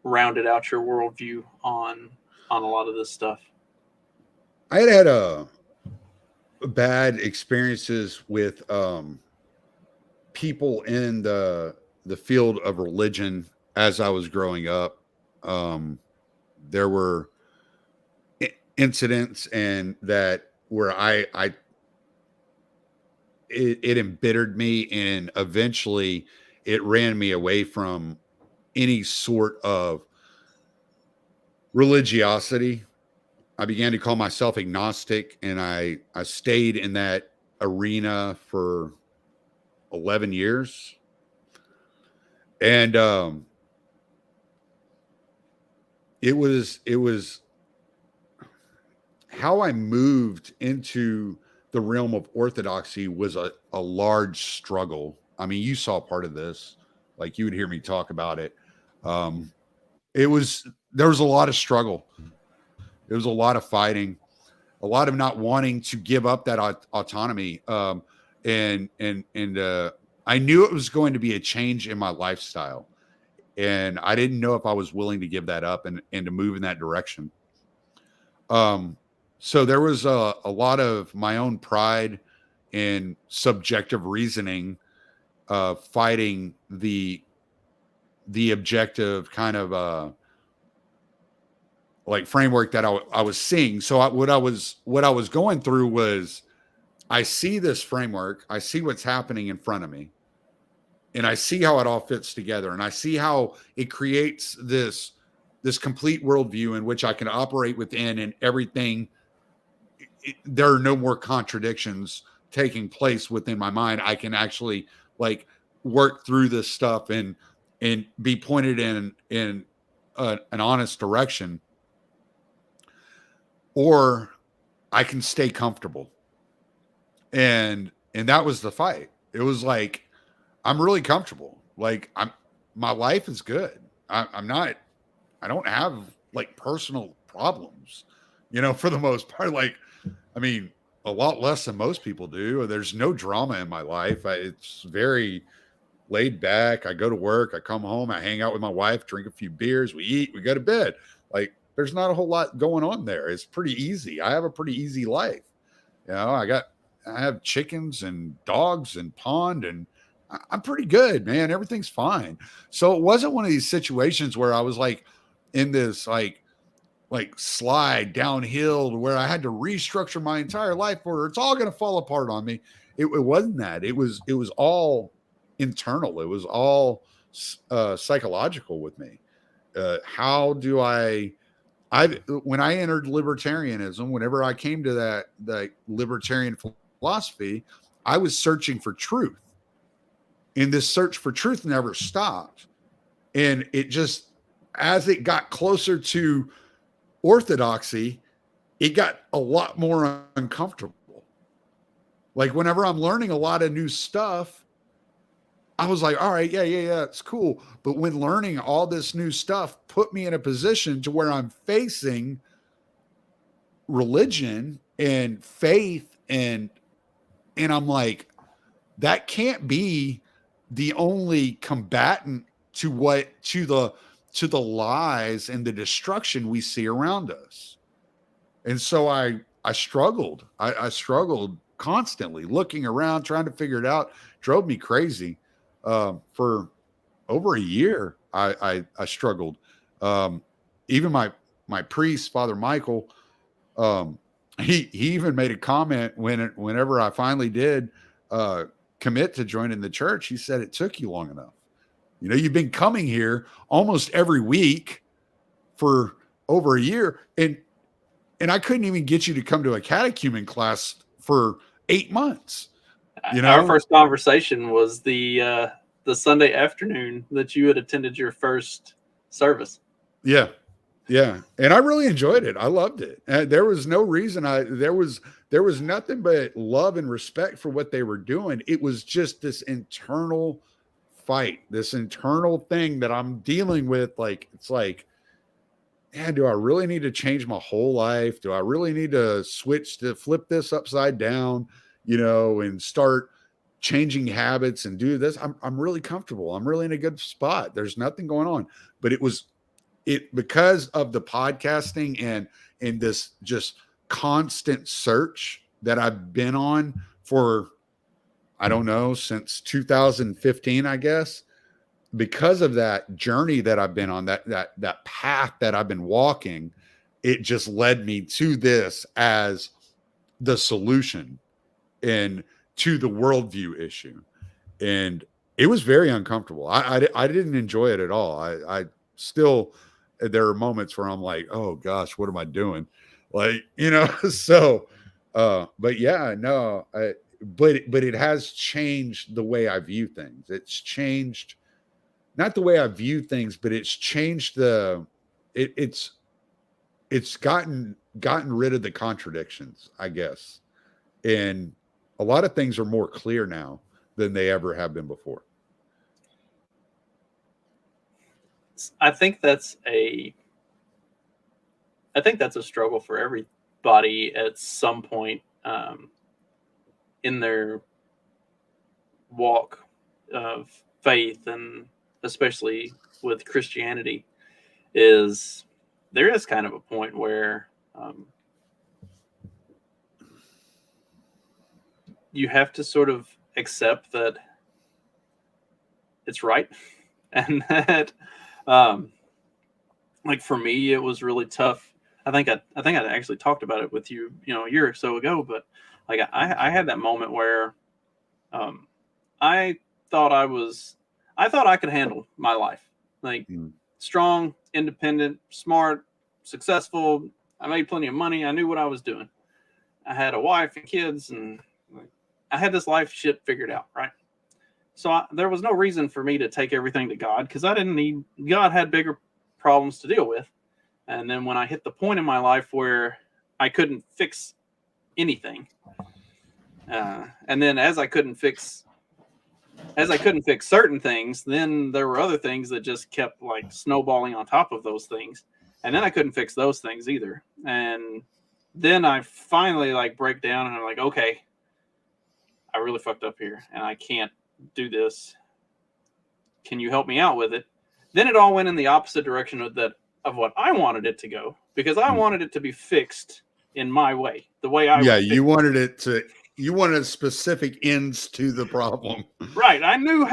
rounded out your worldview on a lot of this stuff? I had a bad experiences with people in the field of religion as I was growing up. There were incidents and that where it embittered me, and eventually it ran me away from any sort of religiosity. I began to call myself agnostic, and I stayed in that arena for 11 years. And it was how I moved into the realm of orthodoxy was a large struggle. I mean, you saw part of this, like you would hear me talk about it. There was a lot of struggle. There was a lot of fighting, a a lot of not wanting to give up that autonomy. And I knew it was going to be a change in my lifestyle, and I didn't know if I was willing to give that up and to move in that direction. So there was a lot of my own pride and subjective reasoning, fighting the objective kind of like framework that I was seeing. So what I was going through was, I see this framework, I see what's happening in front of me, and I see how it all fits together, and I see how it creates this complete worldview in which I can operate within, and everything. There are no more contradictions taking place within my mind. I can actually like work through this stuff and be pointed in an honest direction, or I can stay comfortable. And that was the fight. It was like, I'm really comfortable. Like, my life is good. I don't have like personal problems, for the most part. Like, I mean, a lot less than most people do. There's no drama in my life. It's very laid back. I go to work, I come home, I hang out with my wife, drink a few beers, we eat, we go to bed. Like, there's not a whole lot going on there. It's pretty easy. I have a pretty easy life. I have chickens and dogs and pond, and I'm pretty good, man. Everything's fine. So it wasn't one of these situations where I was like in this like slide downhill to where I had to restructure my entire life, or it's all going to fall apart on me. It wasn't that. It was all internal. It was all psychological with me. How do when I entered libertarianism, whenever I came to that libertarian philosophy, I was searching for truth, and this search for truth never stopped. And it just, as it got closer to orthodoxy, it got a lot more uncomfortable. Like, whenever I'm learning a lot of new stuff, I was like, all right, yeah, it's cool. But when learning all this new stuff put me in a position to where I'm facing religion and faith, and I'm like, that can't be the only combatant to the lies and the destruction we see around us. And so I struggled. I struggled constantly, looking around, trying to figure it out. Drove me crazy. For over a year, I struggled. Even my priest, Father Michael, he even made a comment whenever I finally did commit to joining the church. He said, it took you long enough. You've been coming here almost every week for over a year, and I couldn't even get you to come to a catechumen class for 8 months. Our first conversation was the Sunday afternoon that you had attended your first service. Yeah. And I really enjoyed it. I loved it. There was no reason there was nothing but love and respect for what they were doing. It was just this internal fight, this internal thing that I'm dealing with. Like, it's like, man, do I really need to change my whole life? Do I really need to flip this upside down, and start changing habits and do this? I'm really comfortable. I'm really in a good spot. There's nothing going on. But because of the podcasting and this just constant search that I've been on for, I don't know, since 2015, I guess. Because of that journey that I've been on, that path that I've been walking, it just led me to this as the solution and to the worldview issue. And it was very uncomfortable. I didn't enjoy it at all. I still, there are moments where I'm like, oh gosh, what am I doing? Like, so, but yeah, no, but it has changed the way I view things. It's changed, not the way I view things, but it's changed it's gotten rid of the contradictions, I guess. And a lot of things are more clear now than they ever have been before. I think that's a struggle for everybody everybody at some point in their walk of faith, and especially with Christianity, is there is kind of a point where you have to sort of accept that it's right. And that like for me, it was really tough. I think I actually talked about it with you, a year or so ago, but like I had that moment where I thought I could handle my life, like strong, independent, smart, successful. I made plenty of money. I knew what I was doing. I had a wife and kids, and I had this life shit figured out, right? So there was no reason for me to take everything to God, because I didn't need. God had bigger problems to deal with. And then when I hit the point in my life where I couldn't fix anything, and then as I couldn't fix certain things, then there were other things that just kept like snowballing on top of those things, and then I couldn't fix those things either. And then I finally like break down, and I'm like, okay, I really fucked up here, and I can't do this. Can you help me out with it? Then it all went in the opposite direction of what I wanted it to go, because I wanted it to be fixed in my way, the way I you wanted specific ends to the problem. Right. I knew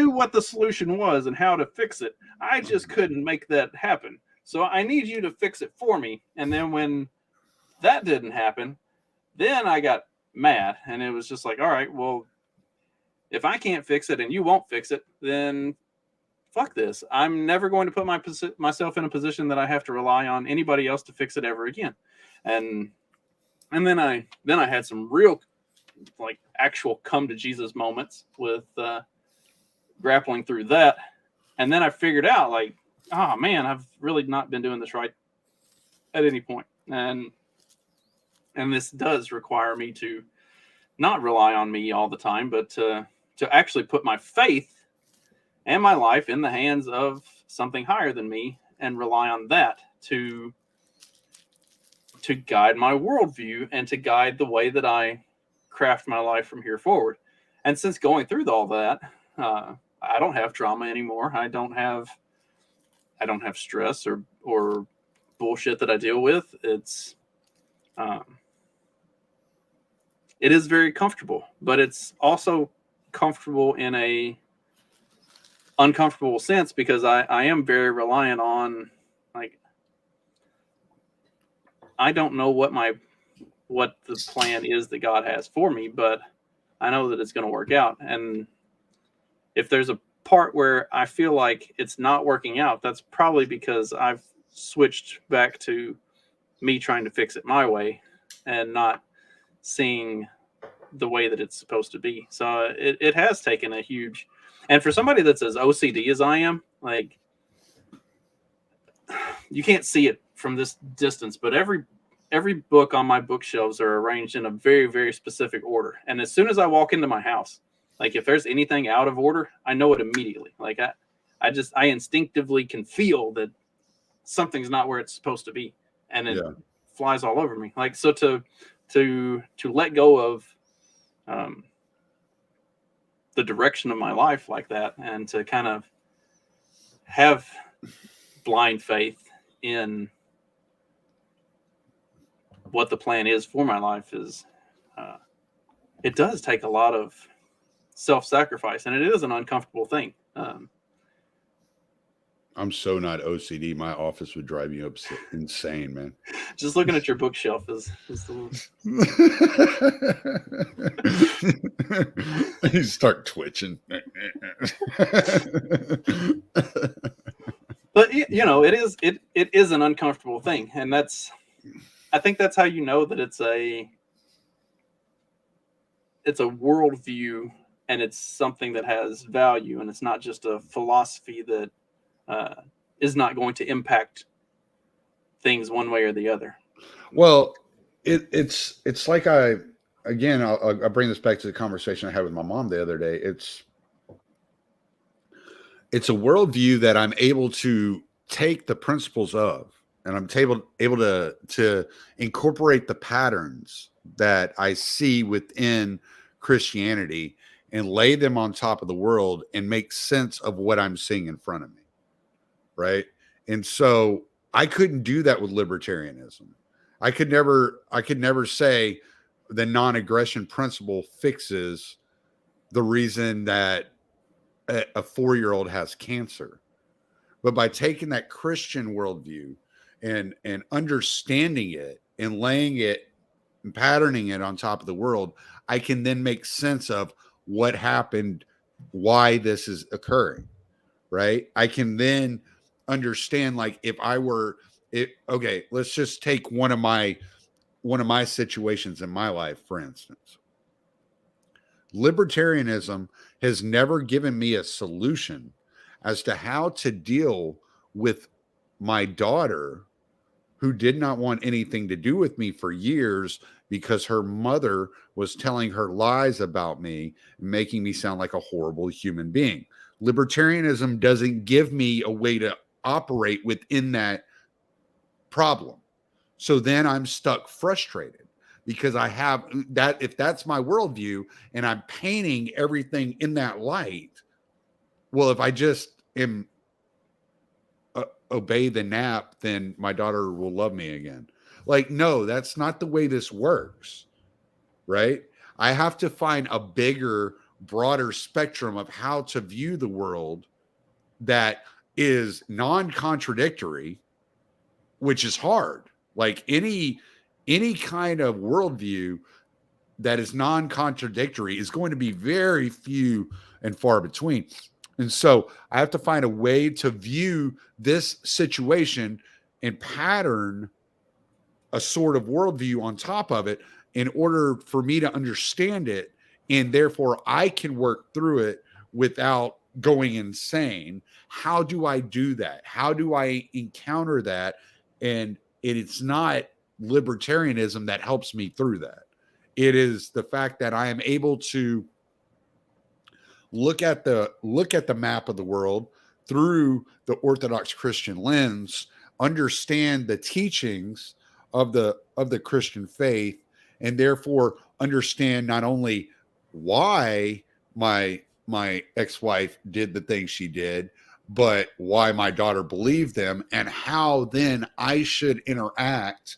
what the solution was and how to fix it. I just couldn't make that happen. So I need you to fix it for me. And then when that didn't happen, then I got mad, and it was just like, all right, well, if I can't fix it and you won't fix it, then fuck this. I'm never going to put myself in a position that I have to rely on anybody else to fix it ever again. And then I had some real like actual come to Jesus moments with grappling through that. And then I figured out like, oh man, I've really not been doing this right at any point. And this does require me to not rely on me all the time, but to actually put my faith and my life in the hands of something higher than me, and rely on that to guide my worldview and to guide the way that I craft my life from here forward. And since going through all that, I don't have trauma anymore. I don't have stress or bullshit that I deal with. It is very comfortable, but it's also comfortable in a uncomfortable sense, because I am very reliant on, like, I don't know what the plan is that God has for me, but I know that it's going to work out. And if there's a part where I feel like it's not working out, that's probably because I've switched back to me trying to fix it my way and not seeing the way that it's supposed to be. So it has taken a huge, and for somebody that's as OCD as I am, like, you can't see it from this distance, but every book on my bookshelves are arranged in a very, very specific order. And as soon as I walk into my house, like if there's anything out of order, I know it immediately. Like I instinctively can feel that something's not where it's supposed to be, and it flies all over me. Like, so to let go of the direction of my life like that, and to kind of have blind faith in what the plan is for my life is, it does take a lot of self-sacrifice, and it is an uncomfortable thing. I'm so not OCD. My office would drive me insane, man. Just looking at your bookshelf is the one. You start twitching. But it is an uncomfortable thing, and I think that's how you know that it's a worldview, and it's something that has value, and it's not just a philosophy that is not going to impact things one way or the other. Well, it's like I'll bring this back to the conversation I had with my mom the other day. It's a worldview that I'm able to take the principles of and I'm able to incorporate the patterns that I see within Christianity and lay them on top of the world and make sense of what I'm seeing in front of me. Right. And so I couldn't do that with libertarianism. I could never say the non-aggression principle fixes the reason that a 4-year-old has cancer. But by taking that Christian worldview and understanding it and laying it and patterning it on top of the world, I can then make sense of what happened, why this is occurring. Right. I can then understand, like, if I were it, okay, let's just take one of my situations in my life, for instance. Libertarianism has never given me a solution as to how to deal with my daughter who did not want anything to do with me for years because her mother was telling her lies about me, making me sound like a horrible human being. Libertarianism doesn't give me a way to operate within that problem. So then I'm stuck frustrated because I have that, if that's my worldview and I'm painting everything in that light, well, if I just am obey the nap, then my daughter will love me again. Like, no, that's not the way this works, right? I have to find a bigger, broader spectrum of how to view the world that is non-contradictory, which is hard. Like any kind of worldview that is non-contradictory is going to be very few and far between. And so I have to find a way to view this situation and pattern a sort of worldview on top of it in order for me to understand it. And therefore I can work through it without going insane. How do I do that? How do I encounter that? And it's not libertarianism that helps me through that. It is the fact that I am able to look at the map of the world through the Orthodox Christian lens, understand the teachings of the Christian faith, and therefore understand not only why my ex-wife did the things she did, but why my daughter believed them, and how then I should interact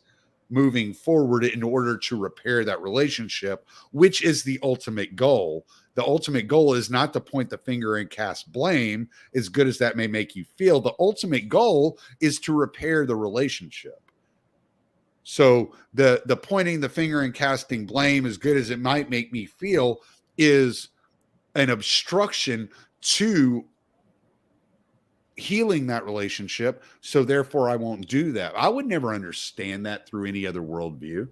moving forward in order to repair that relationship, which is the ultimate goal. The ultimate goal is not to point the finger and cast blame, as good as that may make you feel. The ultimate goal is to repair the relationship. So the pointing the finger and casting blame, as good as it might make me feel, is an obstruction to healing that relationship. So therefore I won't do that. I would never understand that through any other worldview.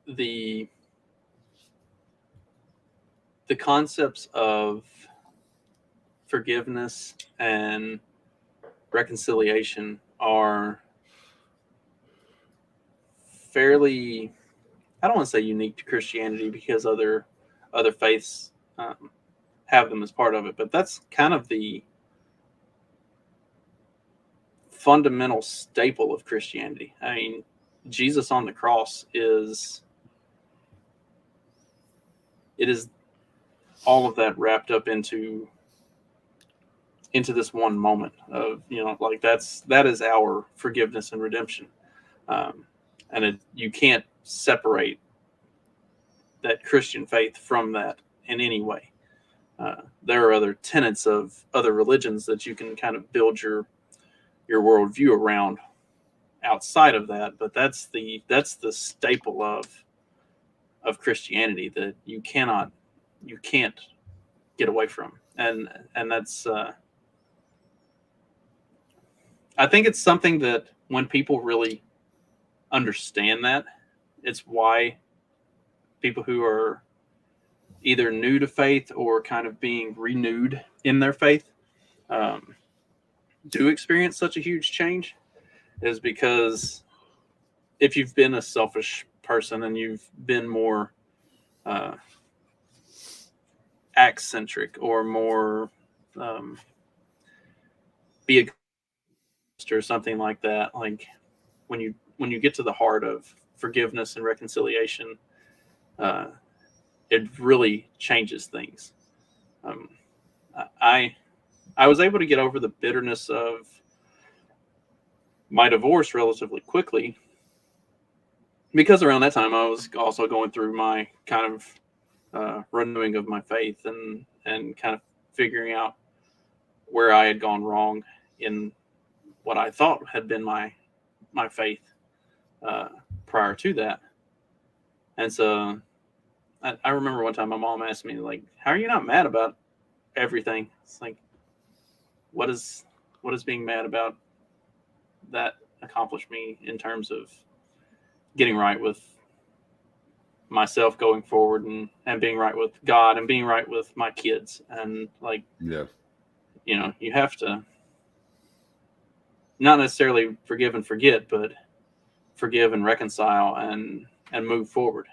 The concepts of forgiveness and reconciliation are fairly, I don't want to say unique to Christianity, because other faiths have them as part of it, but that's kind of the fundamental staple of Christianity. I mean, Jesus on the cross is all of that wrapped up into this one moment of, like, that is our forgiveness and redemption. And you can't separate that Christian faith from that in any way. There are other tenets of other religions that you can kind of build your worldview around outside of that, but that's the staple of Christianity that you can't get away from, and that's I think it's something that when people really understand that, it's why people who are either new to faith or kind of being renewed in their faith do experience such a huge change, is because if you've been a selfish person and you've been more act-centric or more be or something like that, like when you get to the heart of forgiveness and reconciliation, it really changes things. Um, I was able to get over the bitterness of my divorce relatively quickly, because around that time I was also going through my kind of renewing of my faith, and kind of figuring out where I had gone wrong in what I thought had been my faith prior to that. And so I remember one time my mom asked me, like, how are you not mad about everything? It's like, what is being mad about that accomplish me in terms of getting right with myself going forward, and being right with God, and being right with my kids? And like, Yeah. You have to not necessarily forgive and forget, but forgive and reconcile, and move forward.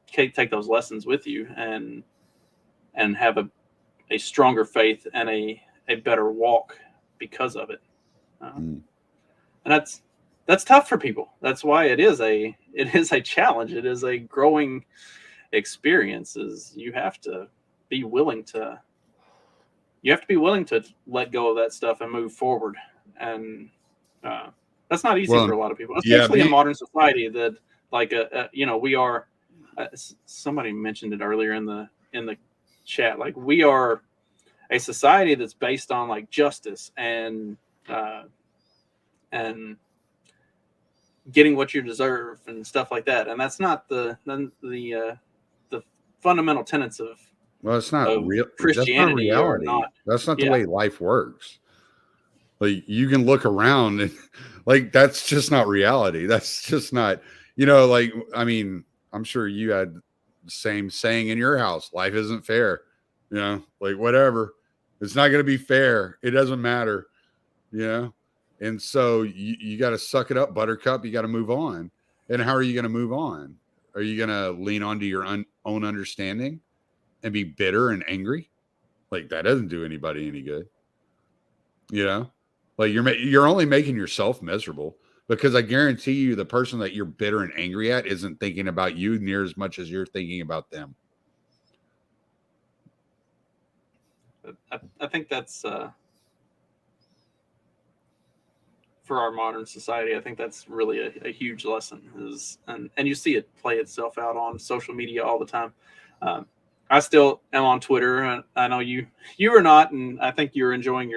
Take those lessons with you, and have a stronger faith and a better walk because of it. And that's tough for people. That's why it is a challenge. It is a growing experience. Is you have to be willing to let go of that stuff and move forward. And that's not easy for a lot of people, especially in modern society. That like we are. Somebody mentioned it earlier in the chat. Like, we are a society that's based on like justice and getting what you deserve and stuff like that. And that's not the fundamental tenets of it's not real Christianity. That's not reality. That's not the way life works. Like, you can look around and like, that's just not reality. That's just not, like, I mean, I'm sure you had the same saying in your house. Life isn't fair. Like, whatever. It's not going to be fair. It doesn't matter. And so you got to suck it up, buttercup. You got to move on. And how are you going to move on? Are you going to lean onto your own understanding and be bitter and angry? Like, that doesn't do anybody any good. Like, you're only making yourself miserable, because I guarantee you the person that you're bitter and angry at isn't thinking about you near as much as you're thinking about them. I think that's for our modern society. I think that's really a huge lesson. And you see it play itself out on social media all the time. I still am on Twitter, and I know you are not, and I think you're enjoying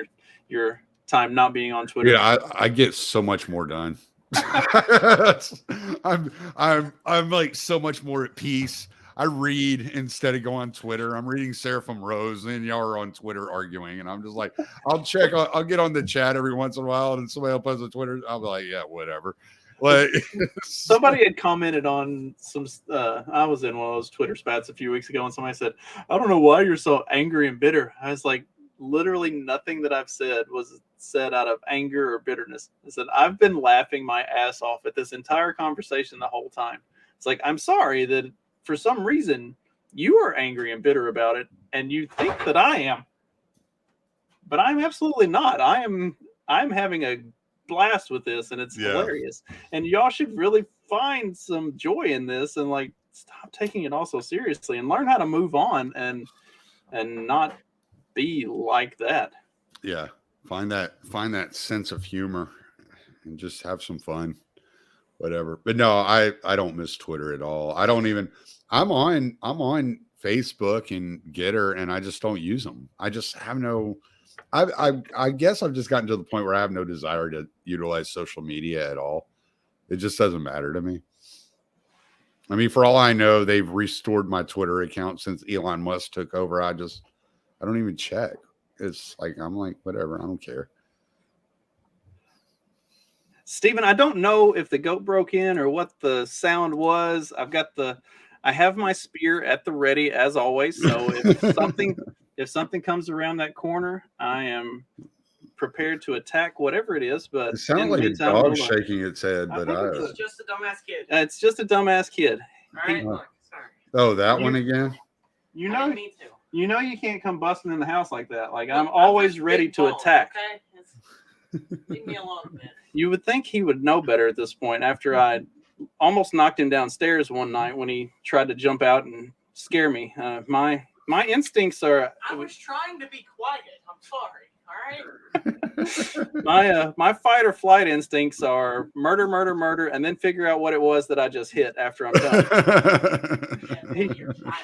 your time not being on Twitter. Yeah, I get so much more done. I'm like so much more at peace. I read instead of go on Twitter. I'm reading Seraphim Rose, and y'all are on Twitter arguing, and I'm just like, I'll get on the chat every once in a while, and somebody will post on Twitter. I'll be like, yeah, whatever. Like, somebody had commented on some. I was in one of those Twitter spats a few weeks ago, and somebody said, "I don't know why you're so angry and bitter." I was like, literally nothing that I've said was said out of anger or bitterness. I said, I've been laughing my ass off at this entire conversation the whole time. It's like, I'm sorry that for some reason you are angry and bitter about it, and you think that I am, but I'm absolutely not. I'm having a blast with this, and it's hilarious. And y'all should really find some joy in this, and like, stop taking it all so seriously, and learn how to move on and not be like that. Yeah. Find that sense of humor and just have some fun, whatever. But no, I don't miss Twitter at all. I don't even, I'm on Facebook and Getter, and I just don't use them. I just have no, I guess I've just gotten to the point where I have no desire to utilize social media at all. It just doesn't matter to me. I mean, for all I know, they've restored my Twitter account since Elon Musk took over. I don't even check. It's like, I'm like, whatever, I don't care. Steven, I don't know if the goat broke in or what the sound was. I have my spear at the ready as always. So if something comes around that corner, I am prepared to attack whatever it is. But it sounded like a dog shaking its head, but it's just a dumbass kid. It's just a dumbass kid. All right, look, sorry. Oh, that one again? You know, you can't come busting in the house like that. Like, I'm always ready to attack. Okay? Leave me alone, man. You would think he would know better at this point after I almost knocked him downstairs one night when he tried to jump out and scare me. My instincts are I was trying to be quiet. I'm sorry. All right. my fight or flight instincts are murder, murder, murder, and then figure out what it was that I just hit after I'm done. Yeah, you're a child.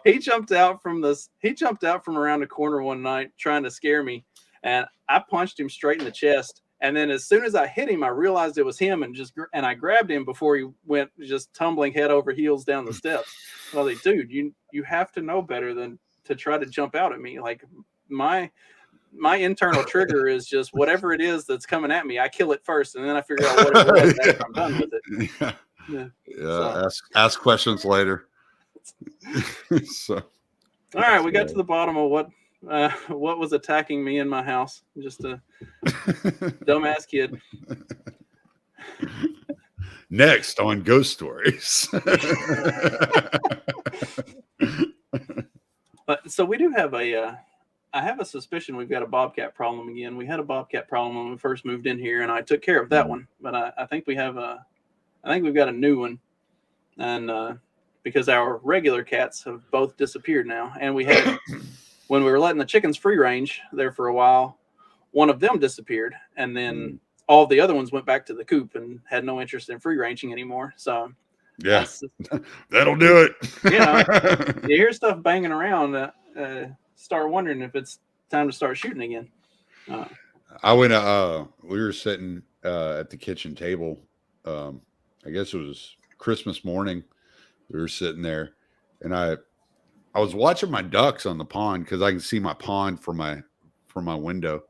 He jumped out from around the corner one night trying to scare me, and I punched him straight in the chest. And then as soon as I hit him, I realized it was him, and I grabbed him before he went just tumbling head over heels down the steps. I was like, dude, you have to know better than to try to jump out at me. Like my internal trigger is just whatever it is that's coming at me, I kill it first, and then I figure out what it was after I'm done with it. Yeah. Ask questions later. So, all right, we got to the bottom of what was attacking me in my house. Just a dumbass kid. Next on Ghost Stories. So we do have I have a suspicion we've got a bobcat problem again. We had a bobcat problem when we first moved in here, and I took care of that one. But I think we've got a new one, and because our regular cats have both disappeared now, and we had when we were letting the chickens free range there for a while, one of them disappeared, and then all the other ones went back to the coop and had no interest in free ranging anymore. So yeah, that'll do it. You hear stuff banging around, start wondering if it's time to start shooting again. I went. We were sitting at the kitchen table. I guess it was Christmas morning. We were sitting there, and I was watching my ducks on the pond because I can see my pond from my window,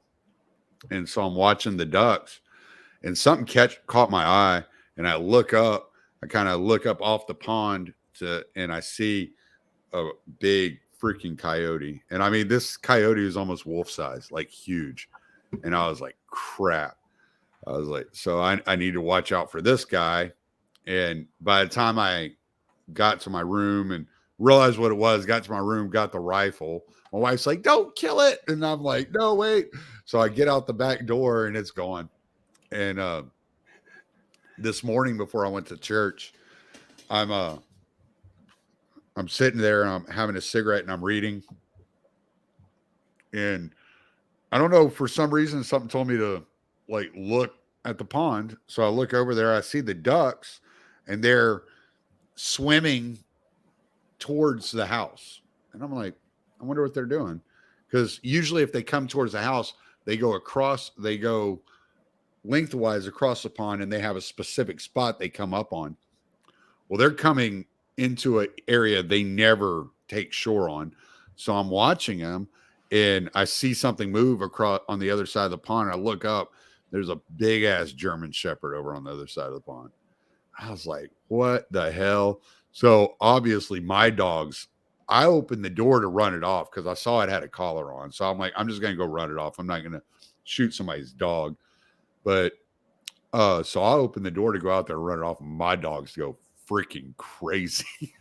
and so I'm watching the ducks, and something caught my eye, and I look up. I kind of look up off the pond and I see a big freaking coyote, and I mean this coyote is almost wolf size, like huge, and I was like, crap. I was like, so I need to watch out for this guy, and by the time I got to my room and realized what it was, got to my room, got the rifle. My wife's like, don't kill it. And I'm like, no, wait. So I get out the back door and it's gone. And this morning before I went to church, I'm sitting there and I'm having a cigarette and I'm reading. And I don't know, for some reason, something told me to like look at the pond. So I look over there, I see the ducks and they're swimming towards the house, and I'm like, I wonder what they're doing, because usually if they come towards the house, they go lengthwise across the pond, and they have a specific spot they come up on. Well, they're coming into an area they never take shore on, so I'm watching them, and I see something move across on the other side of the pond. I look up, there's a big ass German Shepherd over on the other side of the pond. I was like, what the hell? So obviously my dogs, I opened the door to run it off because I saw it had a collar on. So I'm like, I'm just going to go run it off. I'm not going to shoot somebody's dog. But so I opened the door to go out there and run it off. And my dogs go freaking crazy.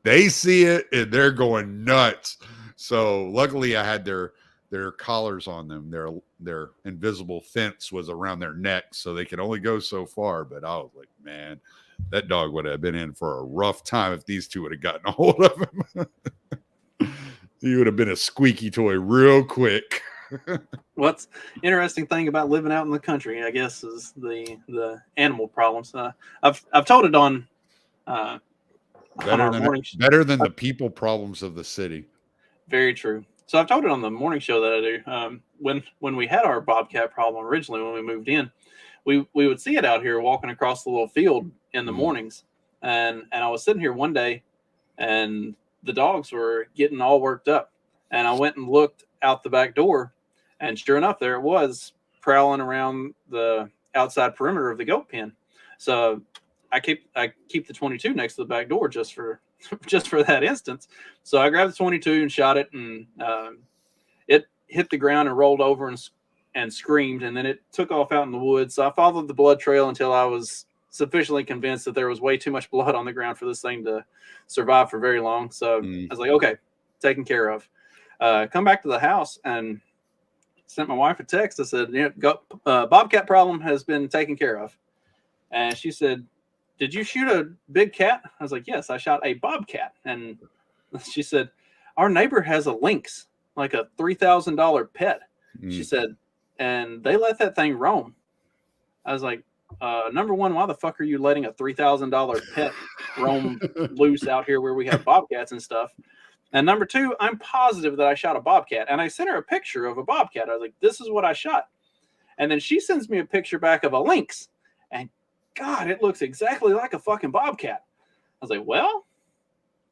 They see it and they're going nuts. So luckily I had their collars on them. Their invisible fence was around their necks, so they could only go so far. But I was like, man, that dog would have been in for a rough time if these two would have gotten a hold of him. He would have been a squeaky toy real quick. What's interesting thing about living out in the country, I guess, is the animal problems. I've told it on better than the people problems of the city. Very true. So I've told it on the morning show that I do. When we had our bobcat problem originally, when we moved in, we would see it out here walking across the little field in the mornings. And I was sitting here one day and the dogs were getting all worked up. And I went and looked out the back door, and sure enough, there it was prowling around the outside perimeter of the goat pen. So I keep the 22 next to the back door just for that instance. So I grabbed the 22 and shot it, and it hit the ground and rolled over and screamed, and then it took off out in the woods. So I followed the blood trail until I was sufficiently convinced that there was way too much blood on the ground for this thing to survive for very long. So I was like, okay, taken care of. Come back to the house, and sent my wife a text. I said, bobcat problem has been taken care of. And she said, did you shoot a big cat? I was like, yes, I shot a bobcat. And she said, our neighbor has a lynx, like a $3,000 pet. She said, and they let that thing roam. I was like, number one, why the fuck are you letting a $3,000 pet roam loose out here where we have bobcats and stuff? And number two, I'm positive that I shot a bobcat. And I sent her a picture of a bobcat. I was like, this is what I shot. And then she sends me a picture back of a lynx. And God, it looks exactly like a fucking bobcat. I was like, well,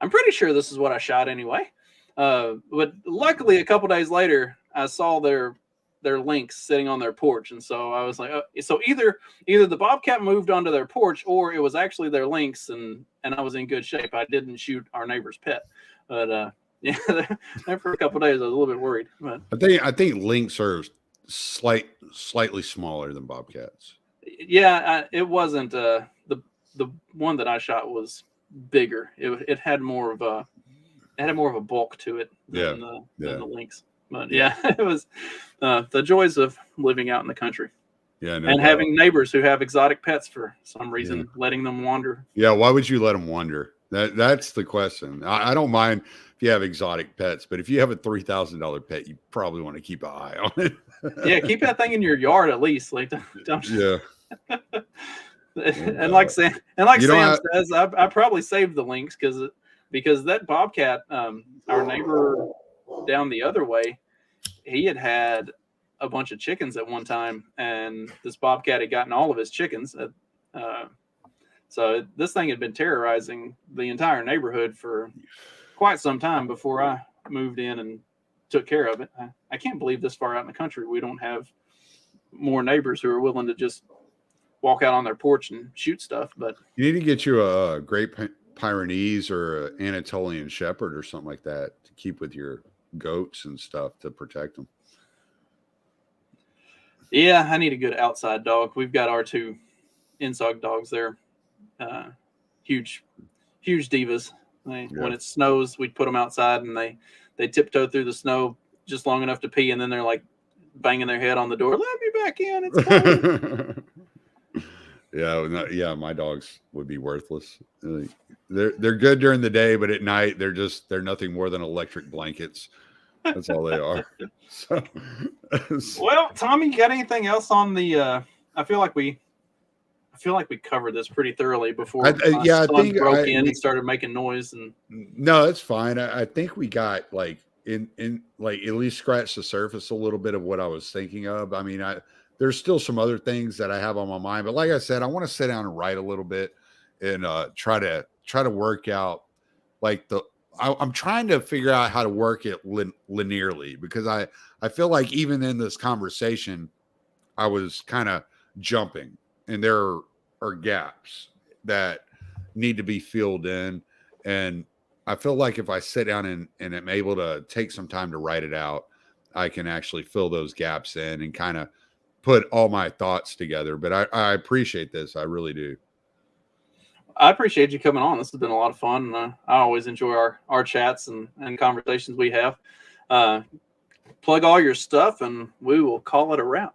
I'm pretty sure this is what I shot anyway. But luckily, a couple days later, I saw their lynx sitting on their porch, and so I was like, so either the bobcat moved onto their porch, or it was actually their lynx, and I was in good shape. I didn't shoot our neighbor's pet, but yeah, for a couple days I was a little bit worried. But I think lynx are slightly smaller than bobcats. Yeah, it wasn't the one that I shot was bigger. It had more of a bulk to it than the lynx. But yeah, it was the joys of living out in the country. Yeah, and having neighbors who have exotic pets for some reason, letting them wander. Yeah, why would you let them wander? That's the question. I don't mind if you have exotic pets, but if you have a $3,000 pet, you probably want to keep an eye on it. Yeah, keep that thing in your yard at least. Like, don't. Yeah. And like Sam says, I probably saved the lynx because that bobcat, our neighbor down the other way, he had a bunch of chickens at one time, and this bobcat had gotten all of his chickens. So this thing had been terrorizing the entire neighborhood for quite some time before I moved in and took care of it. I can't believe this far out in the country we don't have more neighbors who are willing to just walk out on their porch and shoot stuff. But you need to get you a Great Pyrenees or an Anatolian Shepherd or something like that to keep with your goats and stuff to protect them. Yeah, I need a good outside dog. We've got our two inside dogs there. Huge divas. When it snows, we put them outside, and they tiptoe through the snow just long enough to pee, and then they're like banging their head on the door. Let me back in. It's cold. Yeah, my dogs would be worthless. They're good during the day, but at night they're nothing more than electric blankets. That's all they are. So, well, Tommy, you got anything else on the? I feel like we covered this pretty thoroughly before. I think broke in and started making noise. And no, it's fine. I think we got like in like at least scratched the surface a little bit of what I was thinking of. I mean, there's still some other things that I have on my mind, but like I said, I want to sit down and write a little bit and try to work out like I'm trying to figure out how to work it linearly, because I feel like even in this conversation, I was kind of jumping, and there are gaps that need to be filled in. And I feel like if I sit down and am able to take some time to write it out, I can actually fill those gaps in and kind of put all my thoughts together. But I appreciate this. I really do. I appreciate you coming on. This has been a lot of fun. I always enjoy our chats and conversations we have. Plug all your stuff, and we will call it a wrap.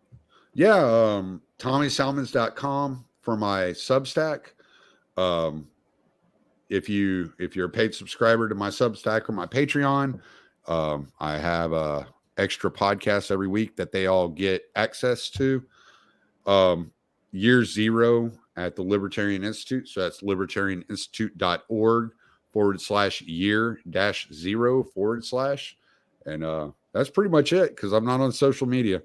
Yeah, TommySalmons.com for my Substack. If you're a paid subscriber to my Substack or my Patreon, I have extra podcasts every week that they all get access to. Year zero at the Libertarian Institute. So that's libertarianinstitute.org/year-0/. And that's pretty much it, because I'm not on social media.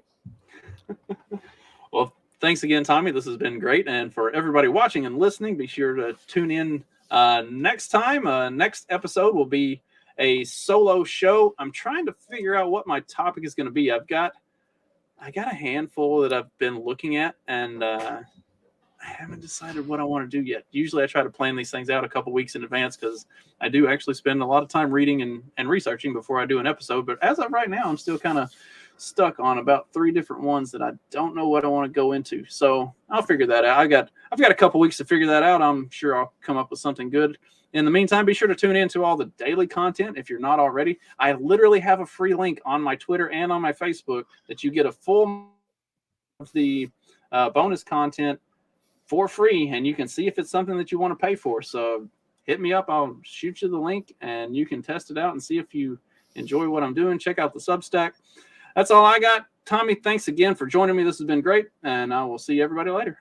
Well, thanks again, Tommy. This has been great. And for everybody watching and listening, be sure to tune in next time. Next episode will be a solo show. I'm trying to figure out what my topic is going to be. I got a handful that I've been looking at, and I haven't decided what I want to do yet. Usually I try to plan these things out a couple weeks in advance, because I do actually spend a lot of time reading and researching before I do an episode. But as of right now, I'm still kind of stuck on about 3 different ones that I don't know what I want to go into. So I'll figure that out. I got I've got a couple weeks to figure that out. I'm sure I'll come up with something good. In the meantime, be sure to tune in to all the daily content if you're not already. I literally have a free link on my Twitter and on my Facebook that you get a full of the bonus content for free, and you can see if it's something that you want to pay for. So hit me up. I'll shoot you the link, and you can test it out and see if you enjoy what I'm doing. Check out the Substack. That's all I got. Tommy, thanks again for joining me. This has been great, and I will see everybody later.